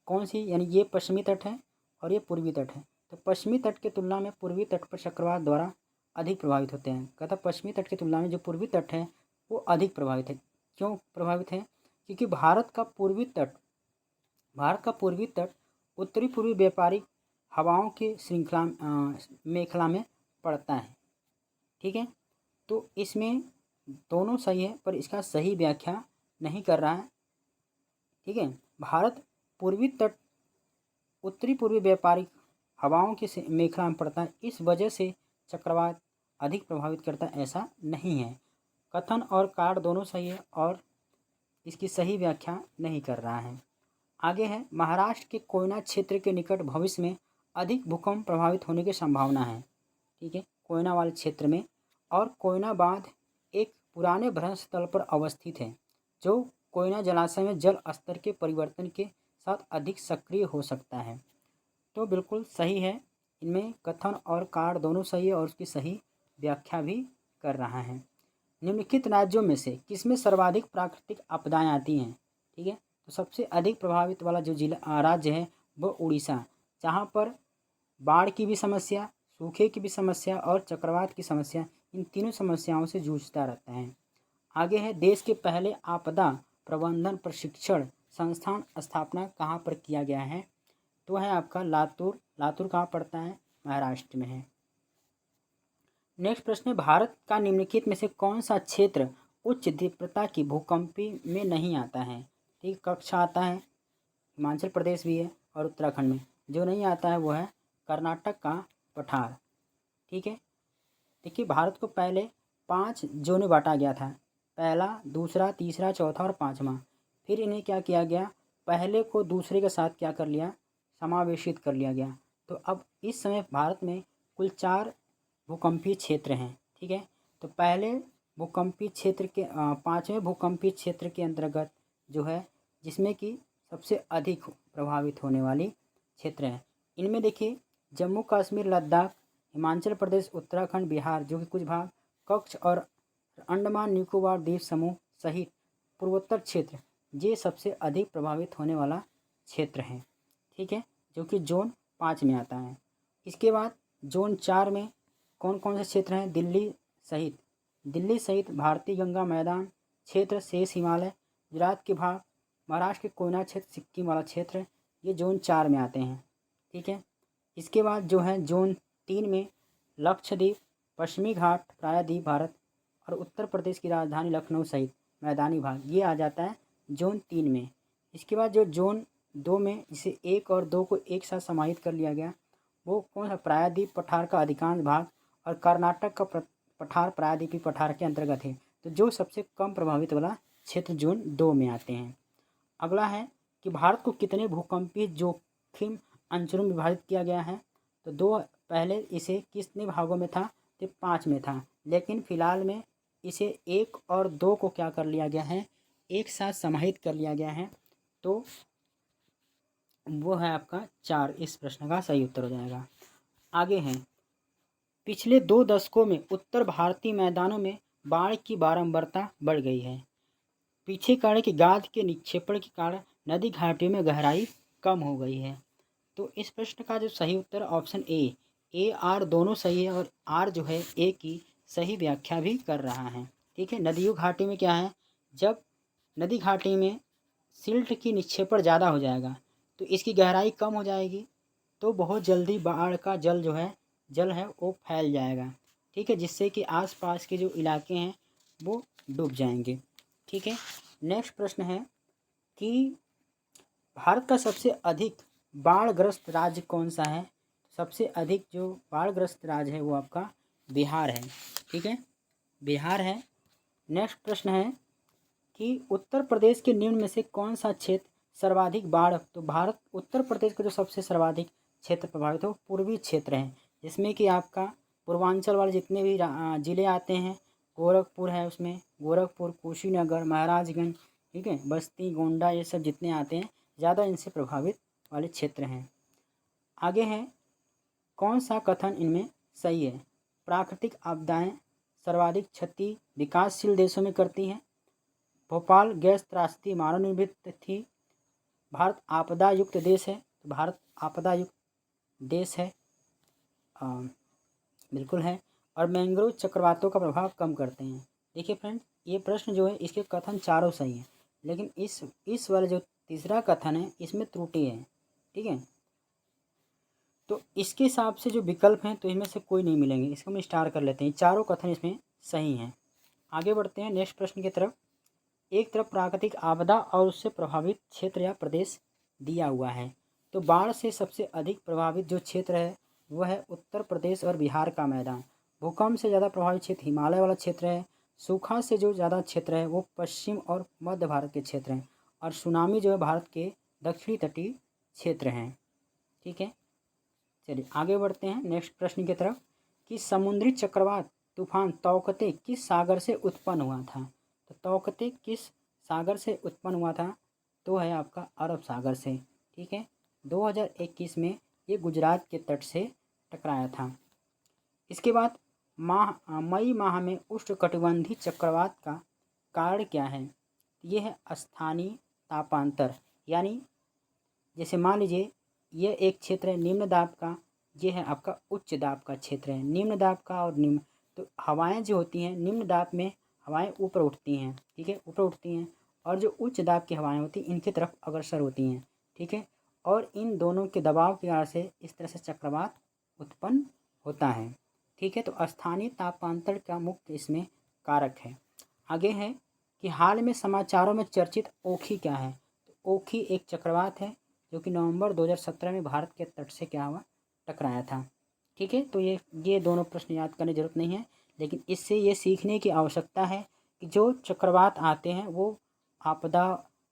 कौन सी, यानी ये पश्चिमी तट है और ये पूर्वी तट है, तो पश्चिमी तट की तुलना में पूर्वी तट पर चक्रवात द्वारा अधिक प्रभावित होते हैं। कहता पश्चिमी तट की तुलना में जो पूर्वी तट है वो अधिक प्रभावित है। क्यों प्रभावित है, क्योंकि भारत का पूर्वी तट उत्तरी पूर्वी व्यापारिक हवाओं की श्रृंखला मेखला में पड़ता है। ठीक है, तो इसमें दोनों सही है, पर इसका सही व्याख्या नहीं कर रहा है। ठीक है, भारत पूर्वी तट उत्तरी पूर्वी व्यापारिक हवाओं की मेखला में पड़ता है, इस वजह से चक्रवात अधिक प्रभावित करता है, ऐसा नहीं है। कथन और कार्य दोनों सही है और इसकी सही व्याख्या नहीं कर रहा है। आगे है, महाराष्ट्र के कोयना क्षेत्र के निकट भविष्य में अधिक भूकंप प्रभावित होने की संभावना है। ठीक है, कोयना वाले क्षेत्र में, और कोयना बांध एक पुराने भ्रंश स्थल पर अवस्थित है, जो कोयना जलाशय में जल स्तर के परिवर्तन के साथ अधिक सक्रिय हो सकता है। तो बिल्कुल सही है, इनमें कथन और कार्य दोनों सही है और उसकी सही व्याख्या भी कर रहा है। निम्नलिखित राज्यों में से किसमें सर्वाधिक प्राकृतिक आपदाएं आती हैं। ठीक है, तो सबसे अधिक प्रभावित वाला जो राज्य है वो उड़ीसा, जहाँ पर बाढ़ की भी समस्या, सूखे की भी समस्या और चक्रवात की समस्या, इन तीनों समस्याओं से जूझता रहता है। आगे है, देश के पहले आपदा प्रबंधन प्रशिक्षण संस्थान स्थापना कहाँ पर किया गया है, तो है आपका लातूर। लातूर कहाँ पड़ता है, महाराष्ट्र में है। नेक्स्ट प्रश्न है, भारत का निम्नलिखित में से कौन सा क्षेत्र उच्च तीव्रता की भूकंपी में नहीं आता है। ठीक, कक्षा आता है हिमाचल प्रदेश भी है और उत्तराखंड में। जो नहीं आता है वो है कर्नाटक का पठार। ठीक है, देखिए भारत को पहले 5 जोन में बांटा गया था, पहला, दूसरा, तीसरा, चौथा और पाँचवा। फिर इन्हें क्या किया गया, पहले को दूसरे के साथ क्या कर लिया, समावेशित कर लिया गया। तो अब इस समय भारत में कुल 4 भूकंपीय क्षेत्र हैं। ठीक है, तो पहले भूकंपीय क्षेत्र के 5वें भूकंपीय क्षेत्र के अंतर्गत जो है, जिसमें कि सबसे अधिक प्रभावित होने वाली क्षेत्र है। इनमें देखिए जम्मू कश्मीर, लद्दाख, हिमाचल प्रदेश, उत्तराखंड, बिहार जो कि कुछ भाग, कच्छ और अंडमान निकोबार द्वीप समूह सहित पूर्वोत्तर क्षेत्र, ये सबसे अधिक प्रभावित होने वाला क्षेत्र है। ठीक है, जो कि जोन 5 में आता है। इसके बाद जोन 4 में कौन कौन से क्षेत्र हैं, दिल्ली सहित भारतीय गंगा मैदान क्षेत्र, शेष हिमालय, गुजरात के भाग, महाराष्ट्र के कोयना क्षेत्र, सिक्किम वाला क्षेत्र, ये जोन 4 में आते हैं। ठीक है, इसके बाद जो है जोन 3 में लक्षद्वीप, पश्चिमी घाट, प्रायद्वीप भारत और उत्तर प्रदेश की राजधानी लखनऊ सहित मैदानी भाग, ये आ जाता है जोन 3 में। इसके बाद जो जोन 2 में, इसे 1 और 2 को एक साथ समाहित कर लिया गया, वो कौन सा, प्रायद्वीप पठार का अधिकांश भाग और कर्नाटक का पठार प्रायद्वीपीय पठार के अंतर्गत है। तो जो सबसे कम प्रभावित वाला क्षेत्र जोन 2 में आते हैं। अगला है कि भारत को कितने भूकंपीय जोखिम अंचलों में विभाजित किया गया है। तो 2, पहले इसे कितने भागों में था, तो 5 में था, लेकिन फिलहाल में इसे 1 और 2 को क्या कर लिया गया है, एक साथ समाहित कर लिया गया है। तो वो है आपका 4, इस प्रश्न का सही उत्तर हो जाएगा। आगे हैं, पिछले 2 दशकों में उत्तर भारतीय मैदानों में बाढ़ की बारंबारता बढ़ गई है। पीछे कारण कि गाद के निक्षेपण के कारण नदी घाटियों में गहराई कम हो गई है। तो इस प्रश्न का जो सही उत्तर ऑप्शन ए आर दोनों सही है, और आर जो है ए की सही व्याख्या भी कर रहा है। ठीक है, नदियों घाटी में क्या है, जब नदी घाटी में सिल्ट की निक्षेपण ज़्यादा हो जाएगा तो इसकी गहराई कम हो जाएगी, तो बहुत जल्दी बाढ़ का जल है वो फैल जाएगा। ठीक है, जिससे कि आसपास के जो इलाके हैं वो डूब जाएंगे। ठीक है, नेक्स्ट प्रश्न है कि भारत का सबसे अधिक बाढ़ग्रस्त राज्य कौन सा है। सबसे अधिक जो बाढ़ग्रस्त राज्य है वो आपका बिहार है। ठीक है, बिहार है। नेक्स्ट प्रश्न है कि उत्तर प्रदेश के निम्न में से कौन सा क्षेत्र सर्वाधिक बाढ़, तो भारत उत्तर प्रदेश का जो सबसे सर्वाधिक क्षेत्र प्रभावित हो पूर्वी क्षेत्र है, जिसमें कि आपका पूर्वांचल वाले जितने भी ज़िले आते हैं, गोरखपुर है, उसमें गोरखपुर, कुशीनगर, महाराजगंज, ठीक है, बस्ती, गोंडा, ये सब जितने आते हैं ज़्यादा इनसे प्रभावित वाले क्षेत्र हैं। आगे है, कौन सा कथन इनमें सही है। प्राकृतिक आपदाएं सर्वाधिक क्षति विकासशील देशों में करती हैं। भोपाल गैस त्रासदी मानव निर्मित थी। भारत आपदा युक्त देश है, तो भारत आपदा युक्त देश है, बिल्कुल है। और मैंग्रोव चक्रवातों का प्रभाव कम करते हैं। देखिए फ्रेंड, ये प्रश्न जो है इसके कथन चारों सही हैं, लेकिन इस वाला जो तीसरा कथन है इसमें त्रुटि है। ठीक है, तो इसके हिसाब से जो विकल्प हैं तो इनमें से कोई नहीं मिलेंगे, इसको हम स्टार कर लेते हैं। चारों कथन इसमें सही हैं। आगे बढ़ते हैं नेक्स्ट प्रश्न की तरफ। एक तरफ प्राकृतिक आपदा और उससे प्रभावित क्षेत्र या प्रदेश दिया हुआ है, तो बाढ़ से सबसे अधिक प्रभावित जो क्षेत्र है वह है उत्तर प्रदेश और बिहार का मैदान। भूकंप से ज़्यादा प्रभावित क्षेत्र हिमालय वाला क्षेत्र है। सूखा से जो ज़्यादा क्षेत्र है वो पश्चिम और मध्य भारत के क्षेत्र हैं, और सुनामी जो है भारत के दक्षिणी तटीय क्षेत्र हैं। ठीक है, चलिए आगे बढ़ते हैं नेक्स्ट प्रश्न की तरफ कि समुद्री चक्रवात तूफान तौकते किस सागर से उत्पन्न हुआ था। तो तौकते किस सागर से उत्पन्न हुआ था, तो है आपका अरब सागर से। ठीक है, 2021 में ये गुजरात के तट से टकराया था। इसके बाद मई माह में उष्णकटिबंधीय चक्रवात का कारण क्या है। ये है स्थानीय तापांतर, यानी जैसे मान लीजिए ये एक क्षेत्र है निम्न दाब का, ये है आपका उच्च दाब का क्षेत्र है। निम्न दाब का और निम्न, तो हवाएं जो होती हैं निम्न दाब में हवाएं ऊपर उठती हैं। ठीक है, ऊपर उठती हैं, और जो उच्च दाब की हवाएं होती हैं इनकी तरफ अग्रसर होती हैं। ठीक है, और इन दोनों के दबाव के कारण से इस तरह से चक्रवात उत्पन्न होता है। ठीक है, तो स्थानीय तापांतर का मुख्य इसमें कारक है। आगे है कि हाल में समाचारों में चर्चित ओखी क्या है। तो ओखी एक चक्रवात है जो कि नवंबर 2017 में भारत के तट से क्या हुआ, टकराया था। ठीक है, तो ये दोनों प्रश्न याद करने की ज़रूरत नहीं है, लेकिन इससे ये सीखने की आवश्यकता है कि जो चक्रवात आते हैं वो आपदा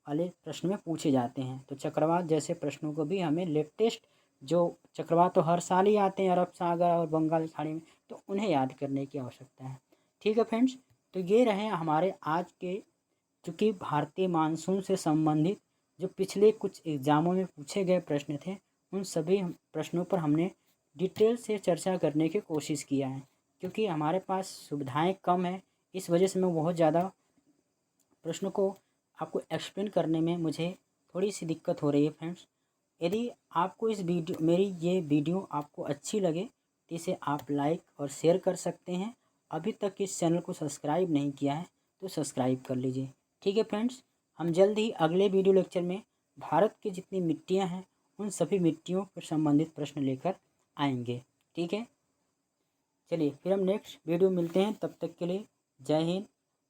वाले प्रश्न में पूछे जाते हैं। तो चक्रवात जैसे प्रश्नों को भी हमें लेटेस्ट, जो चक्रवात तो हर साल ही आते हैं अरब सागर और बंगाल की खाड़ी में, तो उन्हें याद करने की आवश्यकता है। ठीक है फ्रेंड्स, तो ये रहे हमारे आज के, चूँकि भारतीय मानसून से संबंधित जो पिछले कुछ एग्ज़ामों में पूछे गए प्रश्न थे, उन सभी प्रश्नों पर हमने डिटेल से चर्चा करने की कोशिश किया है। क्योंकि हमारे पास सुविधाएं कम है, इस वजह से मैं बहुत ज़्यादा प्रश्नों को आपको एक्सप्लेन करने में मुझे थोड़ी सी दिक्कत हो रही है फ्रेंड्स। यदि आपको मेरी ये वीडियो आपको अच्छी लगे तो इसे आप लाइक और शेयर कर सकते हैं। अभी तक इस चैनल को सब्सक्राइब नहीं किया है तो सब्सक्राइब कर लीजिए। ठीक है फ्रेंड्स, हम जल्द ही अगले वीडियो लेक्चर में भारत की जितनी मिट्टियाँ हैं उन सभी मिट्टियों पर संबंधित प्रश्न लेकर आएंगे। ठीक है, चलिए फिर हम नेक्स्ट वीडियो मिलते हैं। तब तक के लिए जय हिंद,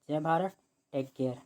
जय भारत, टेक केयर।